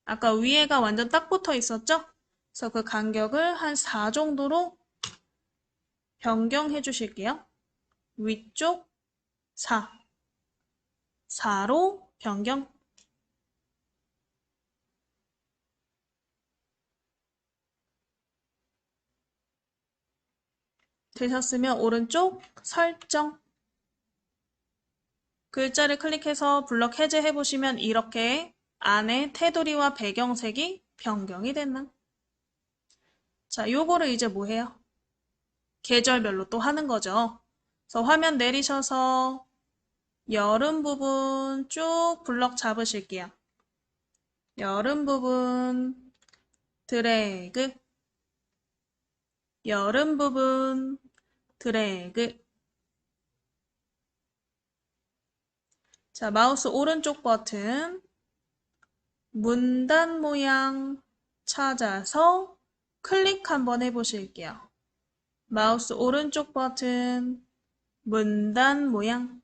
아까 위에가 완전 딱 붙어 있었죠? 그래서 그 간격을 한 4 정도로 변경해 주실게요. 위쪽 4, 4로 변경. 되셨으면 오른쪽 설정. 글자를 클릭해서 블럭 해제해 보시면 이렇게 안에 테두리와 배경색이 변경이 됐나? 자, 요거를 이제 뭐 해요? 계절별로 또 하는 거죠. 그래서 화면 내리셔서 여름 부분 쭉 블럭 잡으실게요. 여름 부분 드래그, 여름 부분 드래그. 자, 마우스 오른쪽 버튼 문단 모양 찾아서 클릭 한번 해보실게요. 마우스 오른쪽 버튼 문단 모양.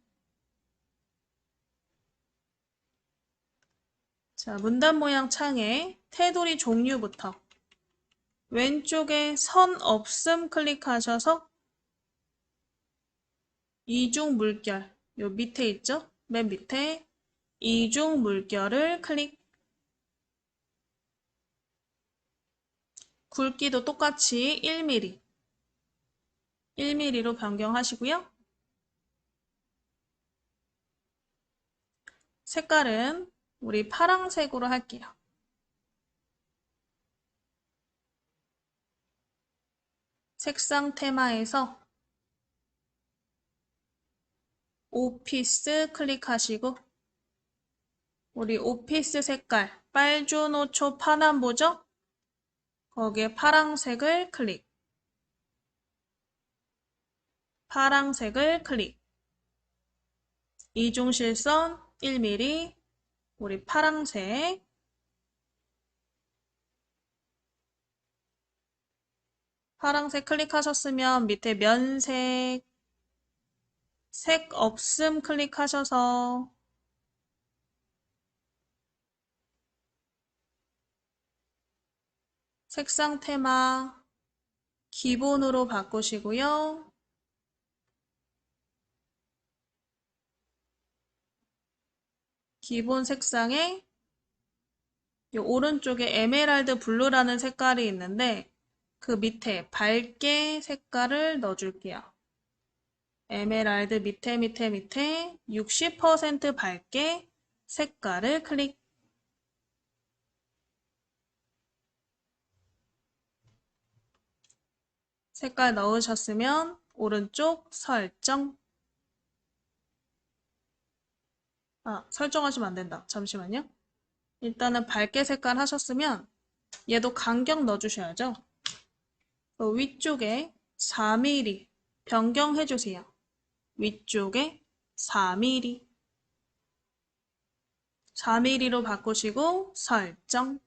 자, 문단 모양 창에 테두리 종류부터 왼쪽에 선 없음 클릭하셔서 이중 물결, 요 밑에 있죠? 맨 밑에 이중 물결을 클릭. 굵기도 똑같이 1mm, 1mm로 변경하시고요. 색깔은 우리 파랑색으로 할게요. 색상 테마에서 오피스 클릭하시고 우리 오피스 색깔 빨주노초 파남보죠? 거기에 파랑색을 클릭. 파랑색을 클릭. 이중실선 1mm 우리 파랑색. 파랑색 클릭하셨으면 밑에 면색 색 없음 클릭하셔서 색상 테마 기본으로 바꾸시고요. 기본 색상에 이 오른쪽에 에메랄드 블루라는 색깔이 있는데 그 밑에 밝게 색깔을 넣어줄게요. 에메랄드 밑에 60% 밝게 색깔을 클릭. 색깔 넣으셨으면 오른쪽 설정. 설정하시면 안 된다. 잠시만요. 일단은 밝게 색깔 하셨으면 얘도 간격 넣어주셔야죠. 위쪽에 4mm 변경해주세요. 위쪽에 4mm. 4mm로 바꾸시고 설정.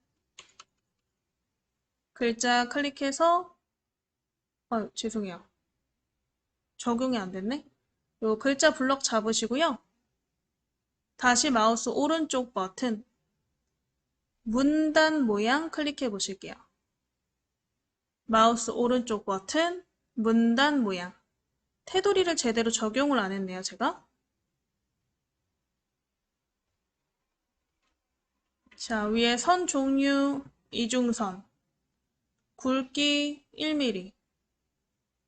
글자 클릭해서 죄송해요. 적용이 안 됐네. 요 글자 블럭 잡으시고요. 다시 마우스 오른쪽 버튼 문단 모양 클릭해 보실게요. 마우스 오른쪽 버튼 문단 모양. 테두리를 제대로 적용을 안 했네요, 제가. 자, 위에 선 종류 이중선. 굵기 1mm.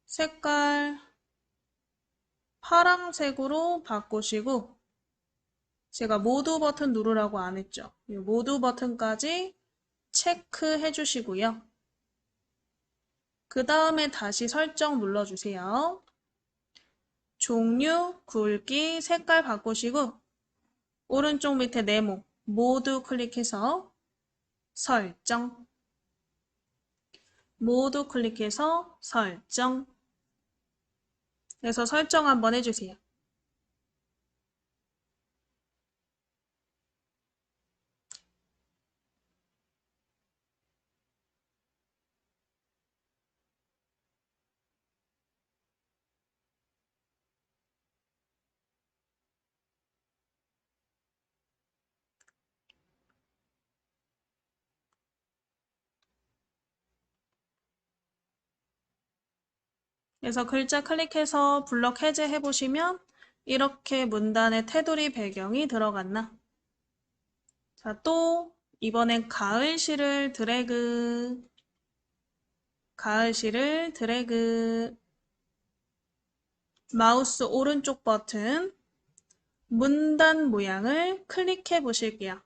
색깔 파랑색으로 바꾸시고 제가 모두 버튼 누르라고 안 했죠. 이 모두 버튼까지 체크해 주시고요. 그 다음에 다시 설정 눌러주세요. 종류, 굵기, 색깔 바꾸시고 오른쪽 밑에 네모 모두 클릭해서 설정. 모두 클릭해서 설정. 그래서 설정 한번 해주세요. 그래서 글자 클릭해서 블럭 해제해 보시면 이렇게 문단에 테두리 배경이 들어갔나? 자, 또 이번엔 가을시를 드래그, 마우스 오른쪽 버튼, 문단 모양을 클릭해 보실게요.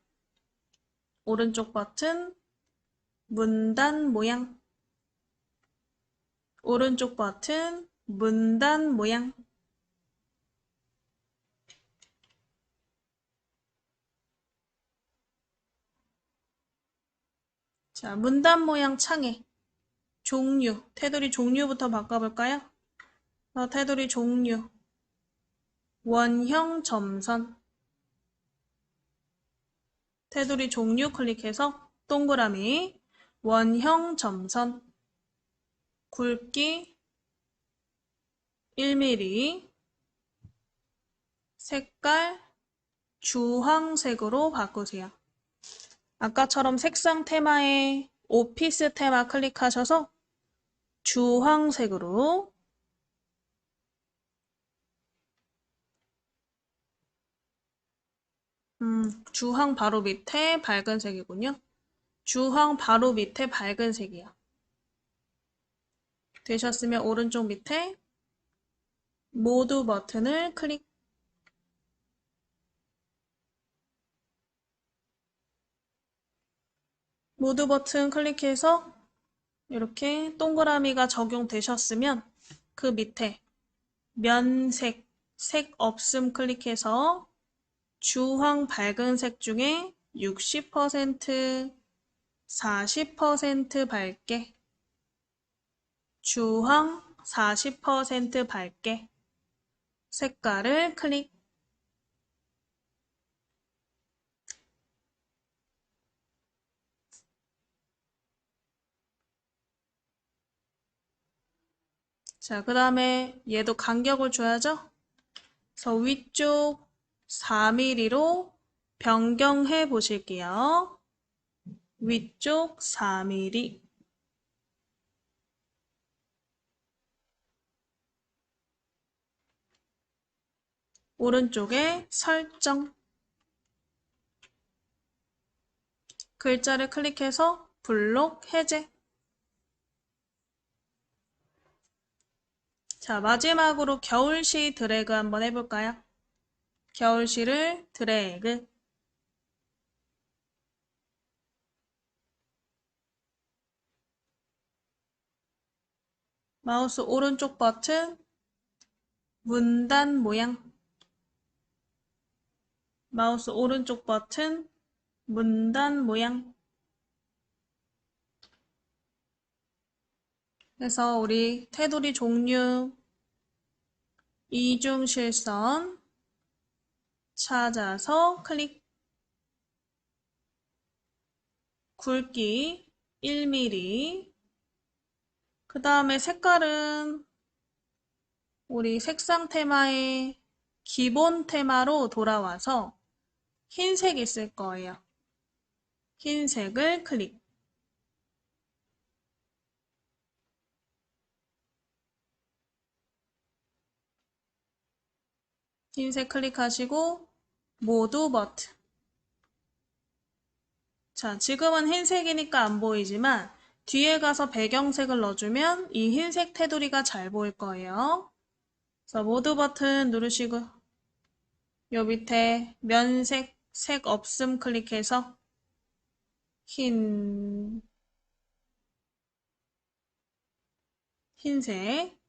오른쪽 버튼, 문단 모양, 오른쪽 버튼, 문단 모양. 자, 문단 모양 창에 종류, 테두리 종류부터 바꿔볼까요? 테두리 종류, 원형 점선, 테두리 종류 클릭해서 동그라미, 원형 점선, 굵기 1mm, 색깔 주황색으로 바꾸세요. 아까처럼 색상 테마에 오피스 테마 클릭하셔서 주황색으로, 주황 바로 밑에 밝은 색이군요. 주황 바로 밑에 밝은 색이요. 되셨으면 오른쪽 밑에 모두 버튼을 클릭. 모두 버튼 클릭해서 이렇게 동그라미가 적용되셨으면 그 밑에 면색, 색 없음 클릭해서 주황 밝은 색 중에 60%, 40% 밝게, 주황 40% 밝게, 색깔을 클릭. 자, 그 다음에 얘도 간격을 줘야죠. 그래서 위쪽 4mm로 변경해 보실게요. 위쪽 4mm. 오른쪽에 설정. 글자를 클릭해서 블록 해제. 자, 마지막으로 겨울시 드래그 한번 해볼까요? 겨울시를 드래그. 마우스 오른쪽 버튼, 문단 모양. 마우스 오른쪽 버튼, 문단 모양. 그래서 우리 테두리 종류, 이중실선 찾아서 클릭. 굵기 1mm. 그 다음에 색깔은 우리 색상 테마의 기본 테마로 돌아와서 흰색 있을 거예요. 흰색을 클릭. 흰색 클릭하시고 모두 버튼. 자, 지금은 흰색이니까 안 보이지만 뒤에 가서 배경색을 넣어주면 이 흰색 테두리가 잘 보일 거예요. 그래서 모두 버튼 누르시고 요 밑에 면색, 색 없음 클릭해서 흰색.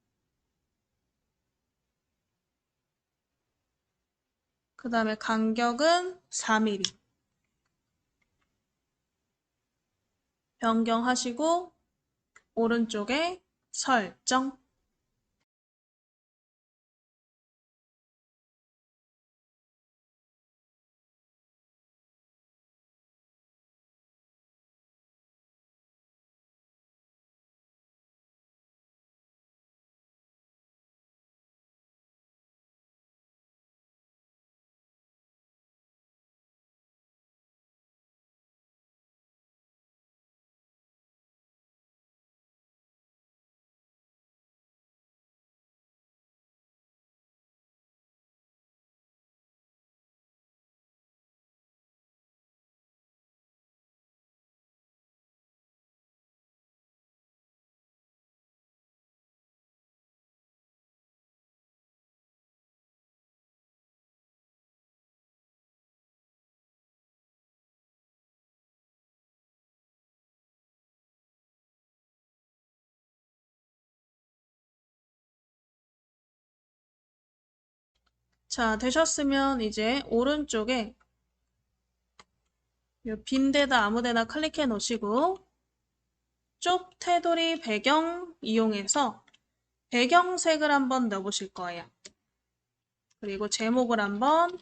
그 다음에 간격은 4mm. 변경하시고 오른쪽에 설정. 자, 되셨으면 이제 오른쪽에 이 빈 데다 아무 데나 클릭해 놓으시고 쪽 테두리 배경 이용해서 배경색을 한번 넣어보실 거예요. 그리고 제목을 한번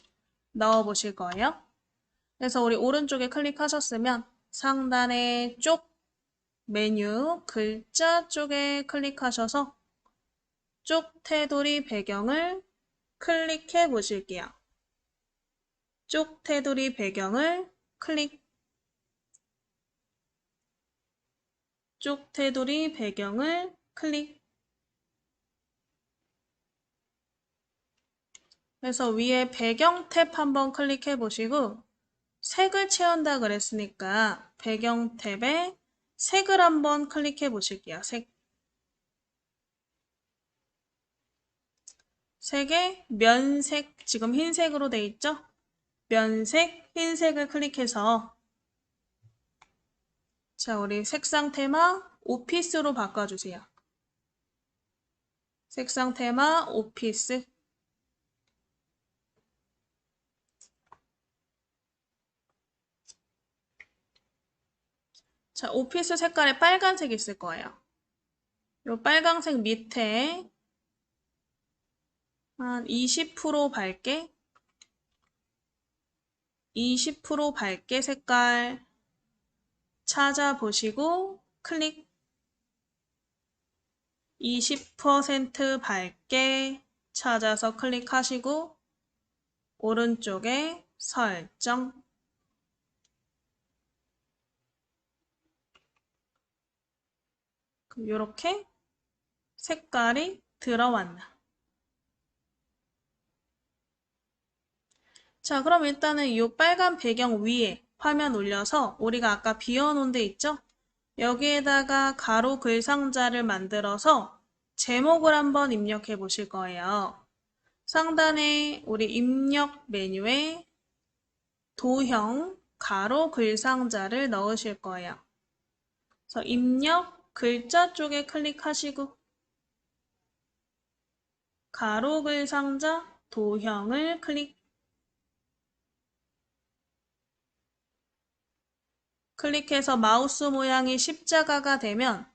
넣어보실 거예요. 그래서 우리 오른쪽에 클릭하셨으면 상단의 쪽 메뉴 글자 쪽에 클릭하셔서 쪽 테두리 배경을 클릭해 보실게요. 쪽 테두리 배경을 클릭. 쪽 테두리 배경을 클릭. 그래서 위에 배경 탭 한번 클릭해 보시고 색을 채운다 그랬으니까 배경 탭에 색을 한번 클릭해 보실게요. 색에 면색, 지금 흰색으로 돼 있죠? 면색, 흰색을 클릭해서 자, 우리 색상 테마 오피스로 바꿔주세요. 색상 테마 오피스. 자, 오피스 색깔에 빨간색 있을 거예요. 이 빨간색 밑에 한 20% 밝게 20% 밝게 색깔 찾아보시고 클릭. 20% 밝게 찾아서 클릭하시고 오른쪽에 설정. 이렇게 색깔이 들어왔나. 자, 그럼 일단은 이 빨간 배경 위에 화면 올려서 우리가 아까 비워놓은 데 있죠? 여기에다가 가로 글 상자를 만들어서 제목을 한번 입력해 보실 거예요. 상단에 우리 입력 메뉴에 도형 가로 글 상자를 넣으실 거예요. 그래서 입력 글자 쪽에 클릭하시고 가로 글 상자 도형을 클릭. 클릭해서 마우스 모양이 십자가가 되면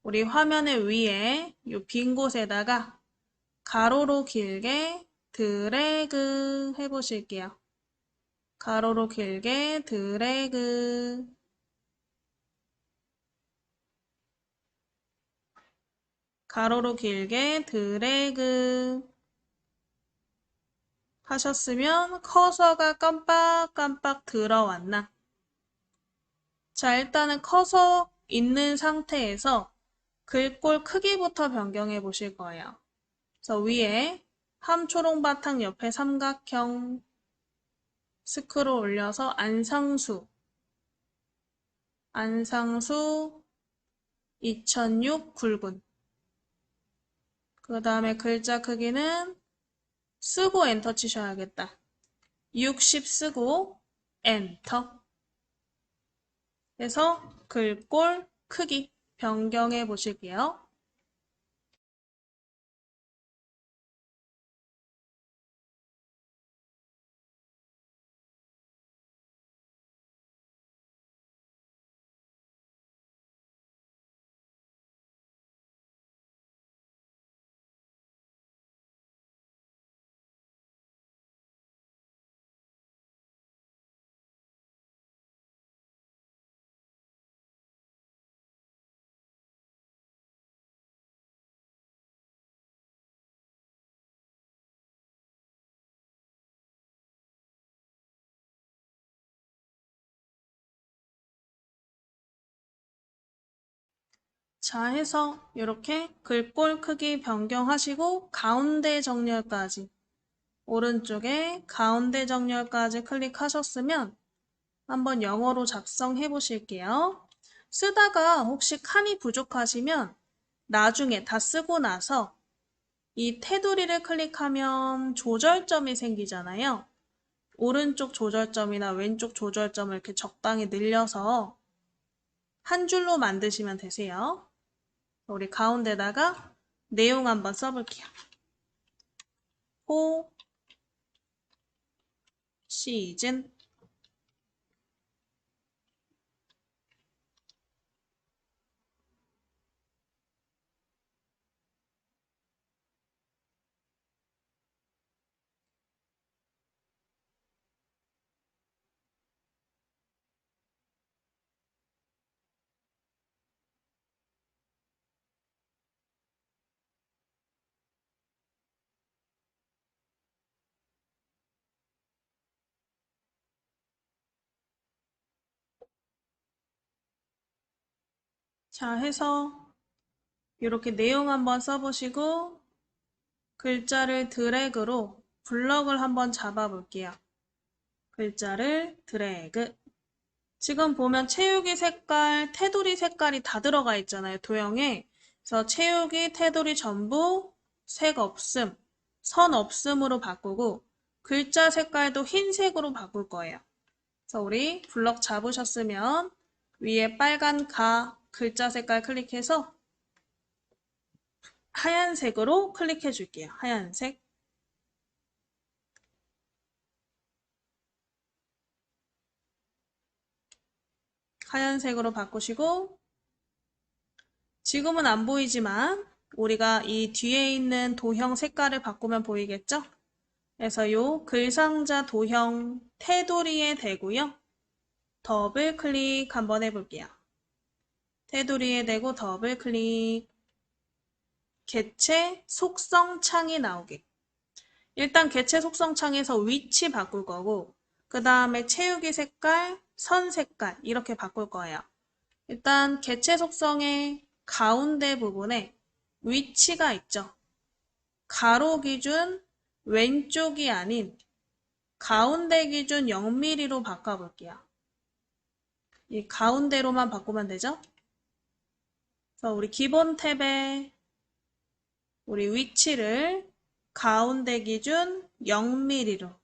우리 화면의 위에 이 빈 곳에다가 가로로 길게 드래그 해보실게요. 가로로 길게 드래그. 가로로 길게 드래그 하셨으면 커서가 깜빡깜빡 들어왔나? 자, 일단은 커서 있는 상태에서 글꼴 크기부터 변경해 보실 거예요. 그래서 위에 함초롱 바탕 옆에 삼각형 스크롤 올려서 안상수 2006 굵은. 그 다음에 글자 크기는 쓰고 엔터 치셔야겠다. 60 쓰고 엔터. 해서 글꼴 크기 변경해 보실게요. 자, 해서 이렇게 글꼴 크기 변경하시고 가운데 정렬까지 오른쪽에 가운데 정렬까지 클릭하셨으면 한번 영어로 작성해 보실게요. 쓰다가 혹시 칸이 부족하시면 나중에 다 쓰고 나서 이 테두리를 클릭하면 조절점이 생기잖아요. 오른쪽 조절점이나 왼쪽 조절점을 이렇게 적당히 늘려서 한 줄로 만드시면 되세요. 우리 가운데다가 내용 한번 써볼게요. 호, 시즌. 자, 해서 이렇게 내용 한번 써보시고 글자를 드래그로 블럭을 한번 잡아볼게요. 글자를 드래그. 지금 보면 채우기 색깔, 테두리 색깔이 다 들어가 있잖아요, 도형에. 그래서 채우기, 테두리 전부 색 없음, 선 없음으로 바꾸고 글자 색깔도 흰색으로 바꿀 거예요. 그래서 우리 블럭 잡으셨으면 위에 빨간 가 글자 색깔 클릭해서 하얀색으로 클릭해 줄게요. 하얀색. 하얀색으로 바꾸시고 지금은 안 보이지만 우리가 이 뒤에 있는 도형 색깔을 바꾸면 보이겠죠? 그래서 요 글상자 도형 테두리에 대고요. 더블 클릭 한번 해볼게요. 테두리에 대고 더블 클릭. 개체 속성 창이 나오게. 일단 개체 속성 창에서 위치 바꿀 거고 그 다음에 채우기 색깔, 선 색깔 이렇게 바꿀 거예요. 일단 개체 속성의 가운데 부분에 위치가 있죠. 가로 기준 왼쪽이 아닌 가운데 기준 0mm로 바꿔볼게요. 이 가운데로만 바꾸면 되죠? 그래서 우리 기본 탭에 우리 위치를 가운데 기준 0mm로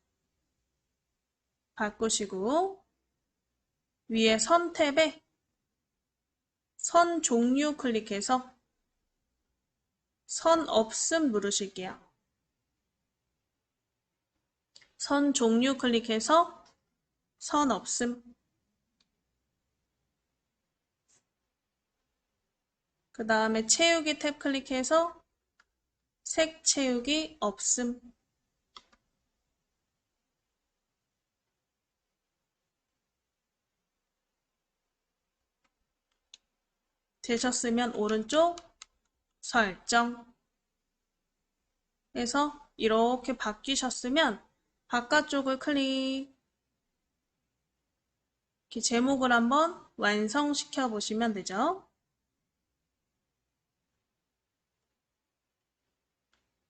바꾸시고 위에 선 탭에 선 종류 클릭해서 선 없음 누르실게요. 선 종류 클릭해서 선 없음. 그 다음에 채우기 탭 클릭해서 색 채우기 없음. 되셨으면 오른쪽 설정 해서 이렇게 바뀌셨으면 바깥쪽을 클릭. 이렇게 제목을 한번 완성시켜 보시면 되죠.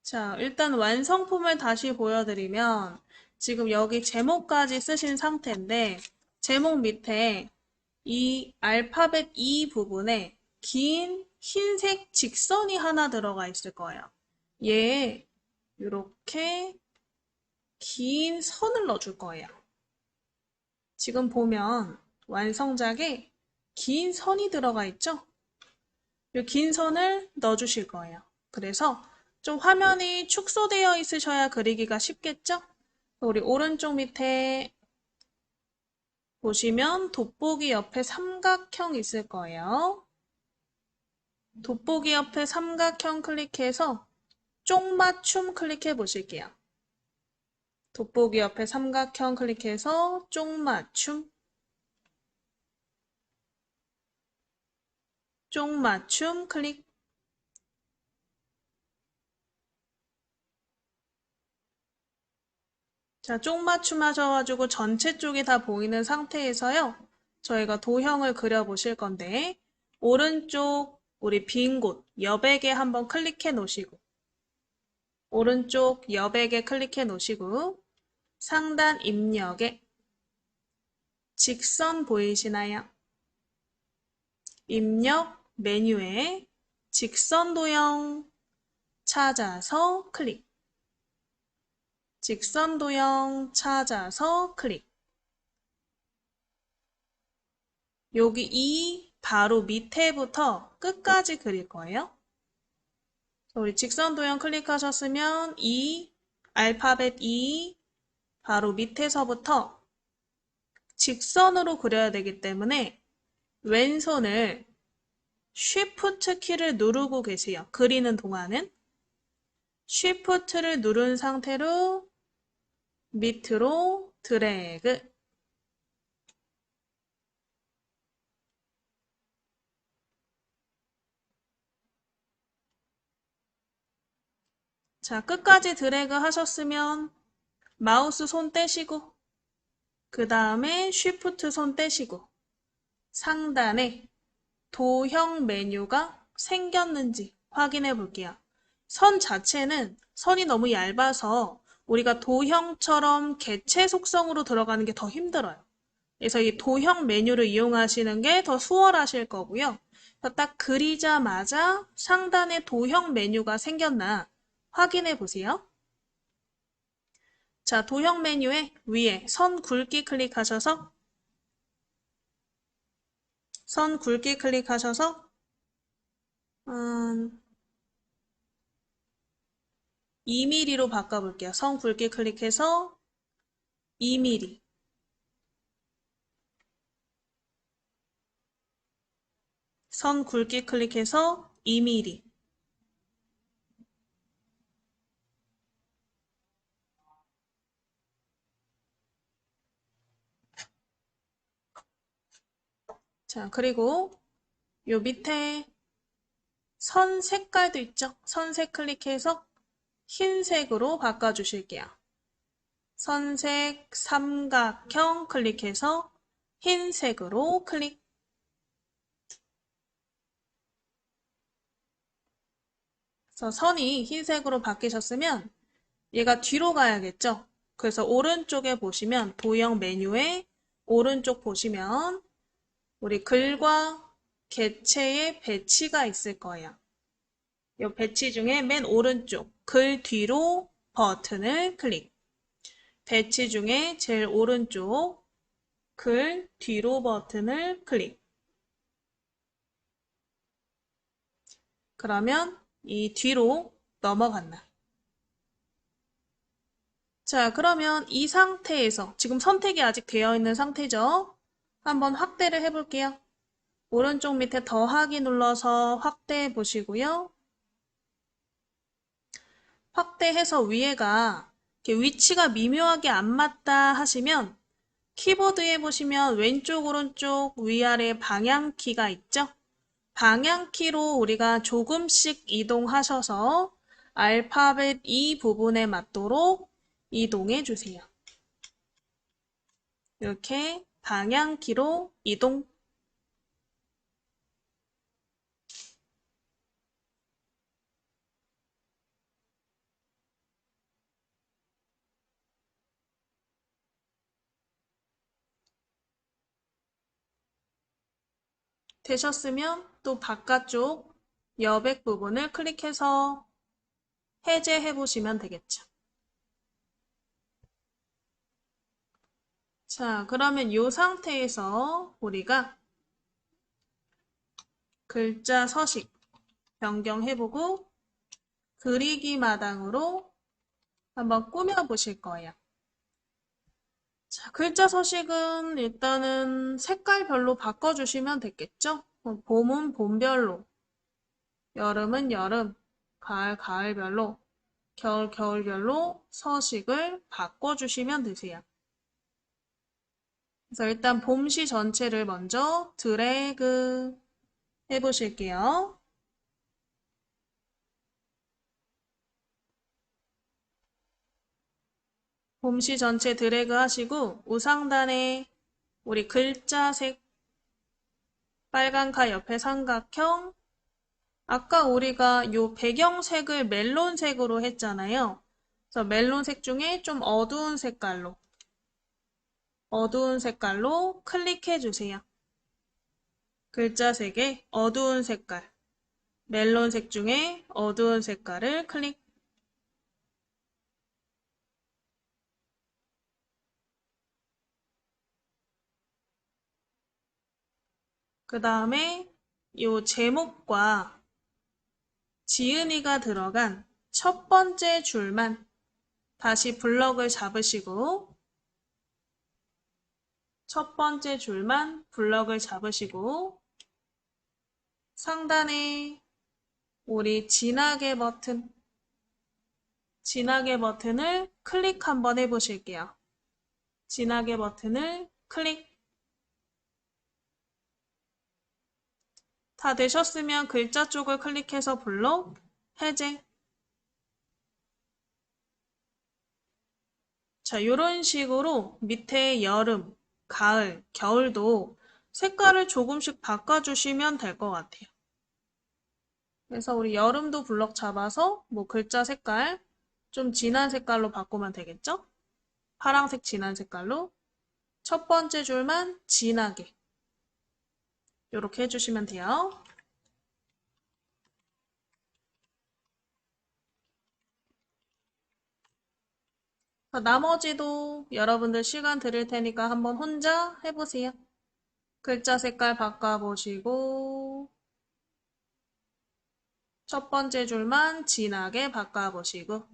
자, 일단 완성품을 다시 보여드리면 지금 여기 제목까지 쓰신 상태인데 제목 밑에 이 알파벳 E 부분에 긴 흰색 직선이 하나 들어가 있을 거예요. 얘에 이렇게 긴 선을 넣어줄 거예요. 지금 보면 완성작에 긴 선이 들어가 있죠? 이 긴 선을 넣어주실 거예요. 그래서 좀 화면이 축소되어 있으셔야 그리기가 쉽겠죠? 우리 오른쪽 밑에 보시면 돋보기 옆에 삼각형 있을 거예요. 돋보기 옆에 삼각형 클릭해서 쪽맞춤 클릭해 보실게요. 돋보기 옆에 삼각형 클릭해서 쪽맞춤. 쪽맞춤 클릭. 자, 쪽맞춤 하셔가지고 전체 쪽이 다 보이는 상태에서요. 저희가 도형을 그려보실 건데 오른쪽 우리 빈 곳 여백에 한번 클릭해 놓으시고 오른쪽 여백에 클릭해 놓으시고 상단 입력에 직선 보이시나요? 입력 메뉴에 직선 도형 찾아서 클릭. 직선 도형 찾아서 클릭. 여기 이 바로 밑에부터 끝까지 그릴 거예요. 우리 직선 도형 클릭하셨으면 이 알파벳 E 바로 밑에서부터 직선으로 그려야 되기 때문에 왼손을 Shift 키를 누르고 계세요. 그리는 동안은 Shift를 누른 상태로 밑으로 드래그. 자, 끝까지 드래그 하셨으면 마우스 손 떼시고 그 다음에 Shift 손 떼시고 상단에 도형 메뉴가 생겼는지 확인해 볼게요. 선 자체는 선이 너무 얇아서 우리가 도형처럼 개체 속성으로 들어가는 게 더 힘들어요. 그래서 이 도형 메뉴를 이용하시는 게 더 수월하실 거고요. 그래서 딱 그리자마자 상단에 도형 메뉴가 생겼나 확인해 보세요. 자, 도형 메뉴에 위에 선 굵기 클릭하셔서 선 굵기 클릭하셔서 2mm로 바꿔볼게요. 선 굵기 클릭해서 2mm. 선 굵기 클릭해서 2mm. 자, 그리고 요 밑에 선 색깔도 있죠? 선색 클릭해서 흰색으로 바꿔주실게요. 선색 삼각형 클릭해서 흰색으로 클릭. 그래서 선이 흰색으로 바뀌셨으면 얘가 뒤로 가야겠죠? 그래서 오른쪽에 보시면 도형 메뉴에 오른쪽 보시면 우리 글과 개체의 배치가 있을 거예요. 이 배치 중에 맨 오른쪽 글 뒤로 버튼을 클릭. 배치 중에 제일 오른쪽 글 뒤로 버튼을 클릭. 그러면 이 뒤로 넘어간다. 자, 그러면 이 상태에서 지금 선택이 아직 되어 있는 상태죠? 한번 확대를 해볼게요. 오른쪽 밑에 더하기 눌러서 확대해 보시고요. 확대해서 위에가 이렇게 위치가 미묘하게 안 맞다 하시면 키보드에 보시면 왼쪽, 오른쪽, 위아래 방향키가 있죠? 방향키로 우리가 조금씩 이동하셔서 알파벳 이 부분에 맞도록 이동해 주세요. 이렇게 방향키로 이동. 되셨으면 또 바깥쪽 여백 부분을 클릭해서 해제해 보시면 되겠죠. 자, 그러면 이 상태에서 우리가 글자 서식 변경해보고 그리기 마당으로 한번 꾸며보실 거예요. 자, 글자 서식은 일단은 색깔별로 바꿔주시면 되겠죠? 봄은 봄별로, 여름은 여름, 가을 가을별로, 겨울 겨울별로 서식을 바꿔주시면 되세요. 그래서 일단 봄시 전체를 먼저 드래그 해보실게요. 봄시 전체 드래그 하시고 우상단에 우리 글자색 빨간 옆에 삼각형 아까 우리가 요 배경색을 멜론색으로 했잖아요. 그래서 멜론색 중에 좀 어두운 색깔로 클릭해 주세요. 글자색의 어두운 색깔, 멜론색 중에 어두운 색깔을 클릭. 그 다음에 요 제목과 지은이가 들어간 첫 번째 줄만 다시 블럭을 잡으시고 첫 번째 줄만 블럭을 잡으시고 상단에 우리 진하게 버튼을 클릭 한번 해보실게요. 진하게 버튼을 클릭. 다 되셨으면 글자 쪽을 클릭해서 블록 해제. 자, 이런 식으로 밑에 여름, 가을, 겨울도 색깔을 조금씩 바꿔주시면 될 것 같아요. 그래서 우리 여름도 블럭 잡아서 뭐 글자 색깔 좀 진한 색깔로 바꾸면 되겠죠? 파란색 진한 색깔로 첫 번째 줄만 진하게 이렇게 해주시면 돼요. 나머지도 여러분들 시간 드릴 테니까 한번 혼자 해보세요. 글자 색깔 바꿔보시고 첫 번째 줄만 진하게 바꿔보시고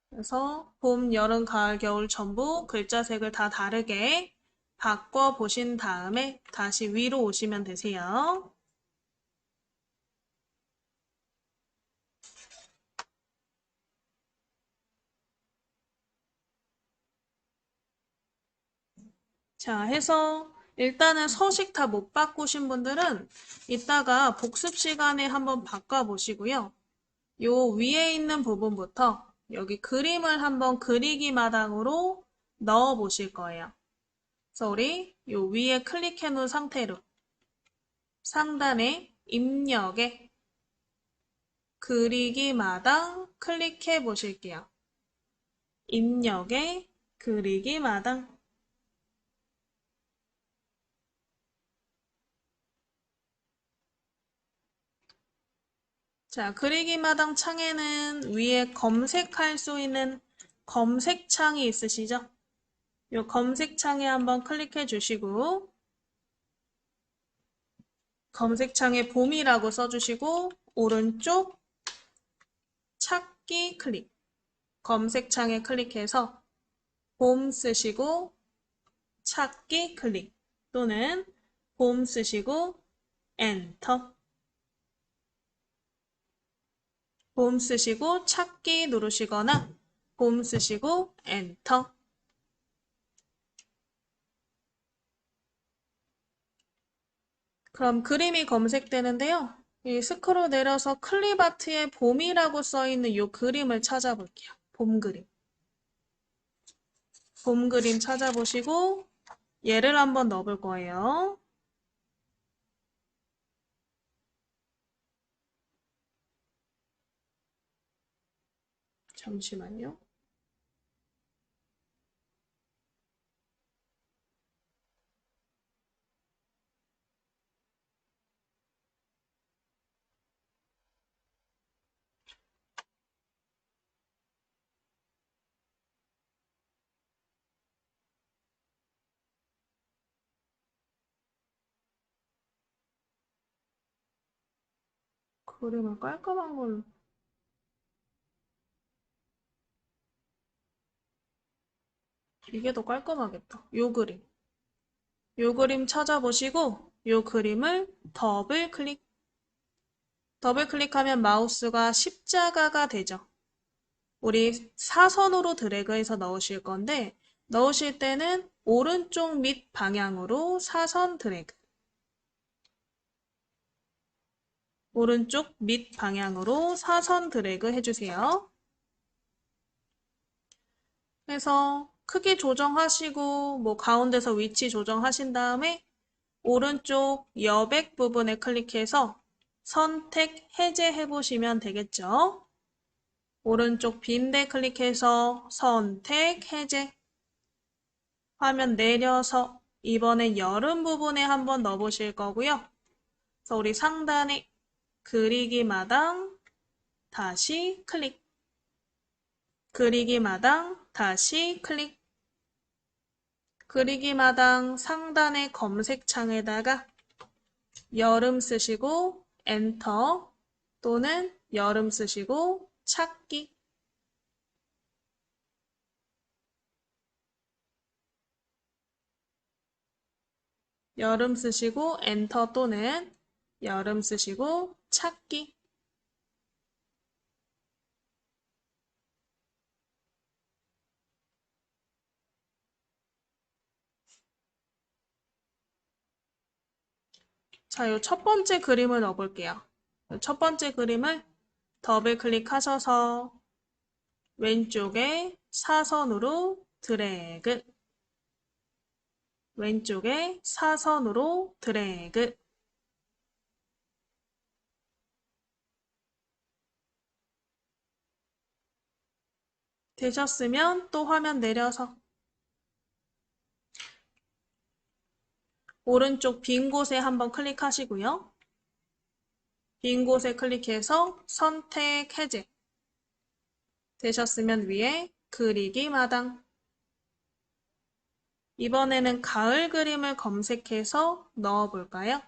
그래서 봄, 여름, 가을, 겨울 전부 글자 색을 다 다르게 바꿔보신 다음에 다시 위로 오시면 되세요. 자, 해서 일단은 서식 다 못 바꾸신 분들은 이따가 복습 시간에 한번 바꿔보시고요. 요 위에 있는 부분부터 여기 그림을 한번 그리기 마당으로 넣어 보실 거예요. 그래서 우리 요 위에 클릭해 놓은 상태로 상단에 입력에 그리기 마당 클릭해 보실게요. 입력에 그리기 마당. 자, 그리기 마당 창에는 위에 검색할 수 있는 검색창이 있으시죠? 이 검색창에 한번 클릭해 주시고 검색창에 봄이라고 써주시고 오른쪽 찾기 클릭 검색창에 클릭해서 봄 쓰시고 찾기 클릭 또는 봄 쓰시고 엔터 봄 쓰시고 찾기 누르시거나 봄 쓰시고 엔터. 그럼 그림이 검색되는데요. 이 스크롤 내려서 클립아트에 봄이라고 써있는 이 그림을 찾아볼게요. 봄 그림. 봄 그림 찾아보시고 얘를 한번 넣어볼 거예요. 잠시만요. 그림을 깔끔한 걸로. 이게 더 깔끔하겠다. 요 그림. 요 그림 찾아보시고 요 그림을 더블 클릭. 더블 클릭하면 마우스가 십자가가 되죠. 우리 사선으로 드래그해서 넣으실 건데 넣으실 때는 오른쪽 밑 방향으로 사선 드래그. 오른쪽 밑 방향으로 사선 드래그 해주세요. 그래서 크기 조정하시고 뭐 가운데서 위치 조정하신 다음에 오른쪽 여백 부분에 클릭해서 선택 해제해 보시면 되겠죠. 오른쪽 빈대 클릭해서 선택 해제. 화면 내려서 이번엔 여름 부분에 한번 넣어보실 거고요. 그래서 우리 상단에 그리기 마당 다시 클릭. 그리기 마당 다시 클릭. 그리기 마당 상단의 검색창에다가 여름 쓰시고 엔터 또는 여름 쓰시고 찾기. 여름 쓰시고 엔터 또는 여름 쓰시고 찾기. 자, 요 첫 번째 그림을 넣어볼게요. 첫 번째 그림을 더블 클릭하셔서 왼쪽에 사선으로 드래그. 왼쪽에 사선으로 드래그. 되셨으면 또 화면 내려서 오른쪽 빈 곳에 한번 클릭하시고요. 빈 곳에 클릭해서 선택 해제. 되셨으면 위에 그리기 마당. 이번에는 가을 그림을 검색해서 넣어볼까요?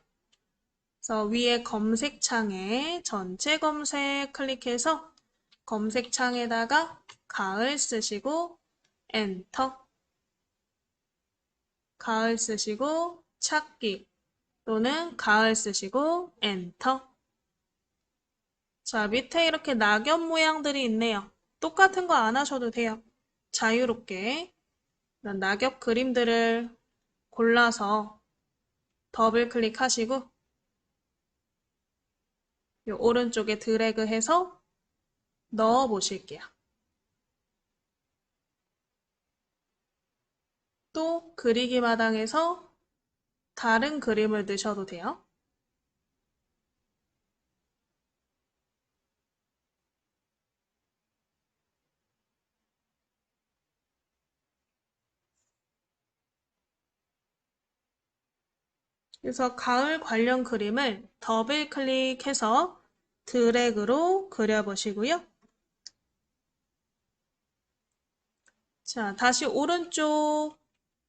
그래서 위에 검색창에 전체 검색 클릭해서 검색창에다가 가을 쓰시고 엔터. 가을 쓰시고 찾기 또는 가을 쓰시고 엔터. 자, 밑에 이렇게 낙엽 모양들이 있네요. 똑같은 거 안 하셔도 돼요. 자유롭게 이런 낙엽 그림들을 골라서 더블 클릭하시고 이 오른쪽에 드래그해서 넣어 보실게요. 또 그리기 마당에서 다른 그림을 넣으셔도 돼요. 그래서 가을 관련 그림을 더블 클릭해서 드래그로 그려보시고요. 자, 다시 오른쪽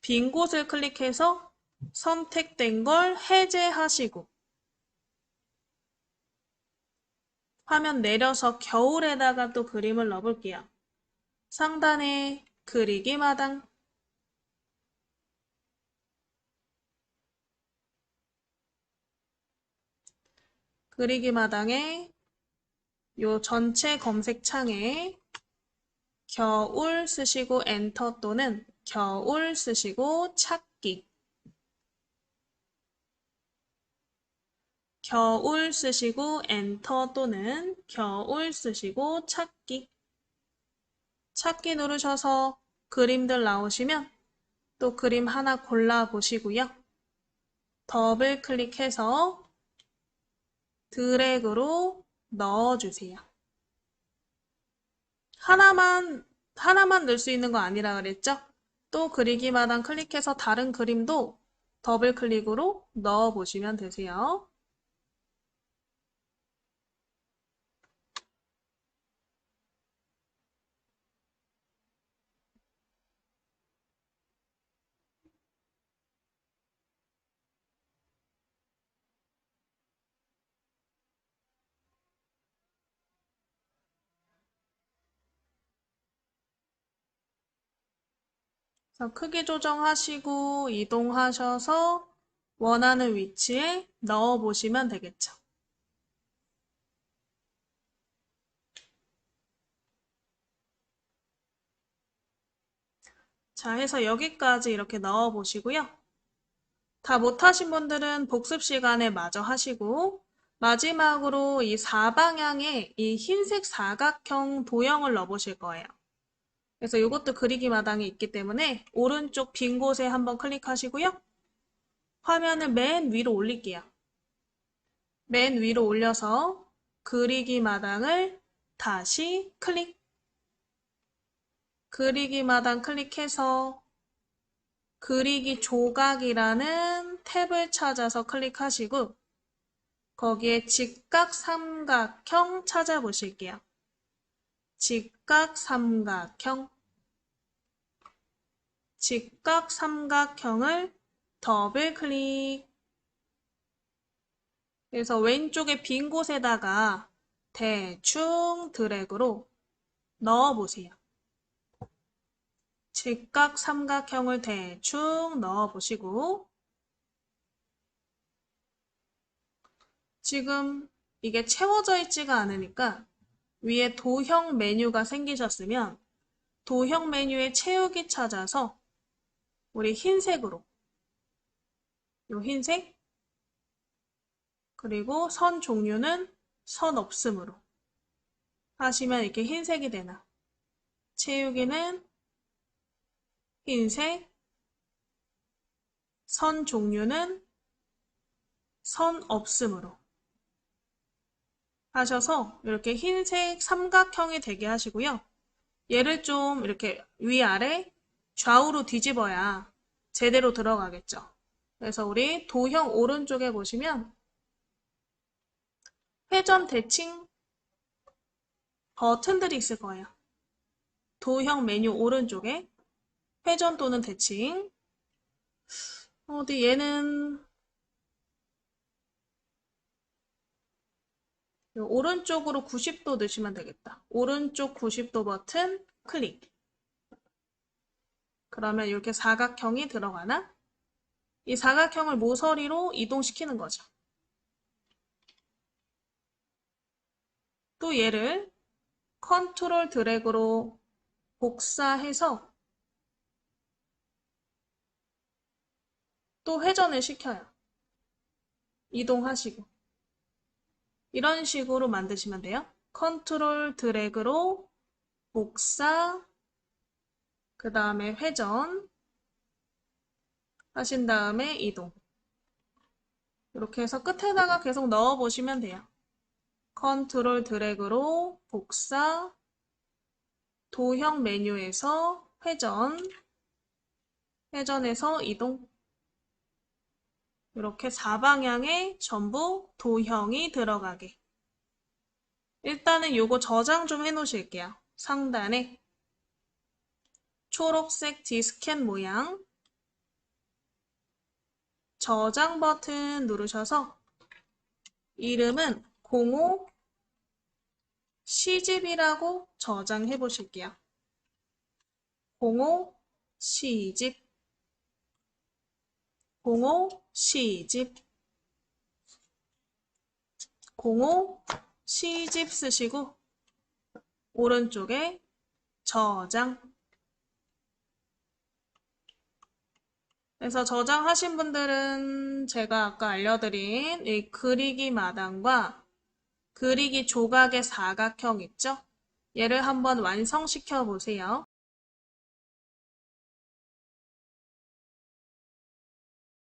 빈 곳을 클릭해서 선택된 걸 해제하시고 화면 내려서 겨울에다가 또 그림을 넣어볼게요. 상단에 그리기 마당. 그리기 마당에 요 전체 검색창에 겨울 쓰시고 엔터 또는 겨울 쓰시고 찾기. 겨울 쓰시고 엔터 또는 겨울 쓰시고 찾기. 찾기 누르셔서 그림들 나오시면 또 그림 하나 골라 보시고요. 더블 클릭해서 드래그로 넣어주세요. 하나만 넣을 수 있는 거 아니라 그랬죠? 또 그리기 마당 클릭해서 다른 그림도 더블 클릭으로 넣어 보시면 되세요. 그래서 크기 조정하시고 이동하셔서 원하는 위치에 넣어 보시면 되겠죠. 자, 해서 여기까지 이렇게 넣어 보시고요. 다 못하신 분들은 복습 시간에 마저 하시고 마지막으로 이 사방향에 이 흰색 사각형 도형을 넣어 보실 거예요. 그래서 이것도 그리기 마당에 있기 때문에 오른쪽 빈 곳에 한번 클릭하시고요. 화면을 맨 위로 올릴게요. 맨 위로 올려서 그리기 마당을 다시 클릭. 그리기 마당 클릭해서 그리기 조각이라는 탭을 찾아서 클릭하시고 거기에 직각삼각형 찾아보실게요. 직각삼각형. 직각 삼각형을 더블 클릭. 그래서 왼쪽에 빈 곳에다가 대충 드래그로 넣어보세요. 직각 삼각형을 대충 넣어보시고 지금 이게 채워져 있지가 않으니까 위에 도형 메뉴가 생기셨으면 도형 메뉴에 채우기 찾아서 우리 흰색으로 요 흰색 그리고 선 종류는 선 없음으로 하시면 이렇게 흰색이 되나 채우기는 흰색 선 종류는 선 없음으로 하셔서 이렇게 흰색 삼각형이 되게 하시고요. 얘를 좀 이렇게 위아래 좌우로 뒤집어야 제대로 들어가겠죠. 그래서 우리 도형 오른쪽에 보시면 회전 대칭 버튼들이 있을 거예요. 도형 메뉴 오른쪽에 회전 또는 대칭 어디 얘는 오른쪽으로 90도 넣으시면 되겠다. 오른쪽 90도 버튼 클릭. 그러면 이렇게 사각형이 들어가나? 이 사각형을 모서리로 이동시키는 거죠. 또 얘를 컨트롤 드래그로 복사해서 또 회전을 시켜요. 이동하시고. 이런 식으로 만드시면 돼요. 컨트롤 드래그로 복사, 그 다음에 회전 하신 다음에 이동. 이렇게 해서 끝에다가 계속 넣어 보시면 돼요. 컨트롤 드래그로 복사, 도형 메뉴에서 회전, 회전해서 이동. 이렇게 4방향에 전부 도형이 들어가게. 일단은 요거 저장 좀 해놓으실게요. 상단에 초록색 디스켓 모양 저장 버튼 누르셔서 이름은 05 시집이라고 저장해 보실게요. 05 시집 05 시집 05 시집 쓰시고 오른쪽에 저장. 그래서 저장하신 분들은 제가 아까 알려드린 이 그리기 마당과 그리기 조각의 사각형 있죠? 얘를 한번 완성시켜 보세요.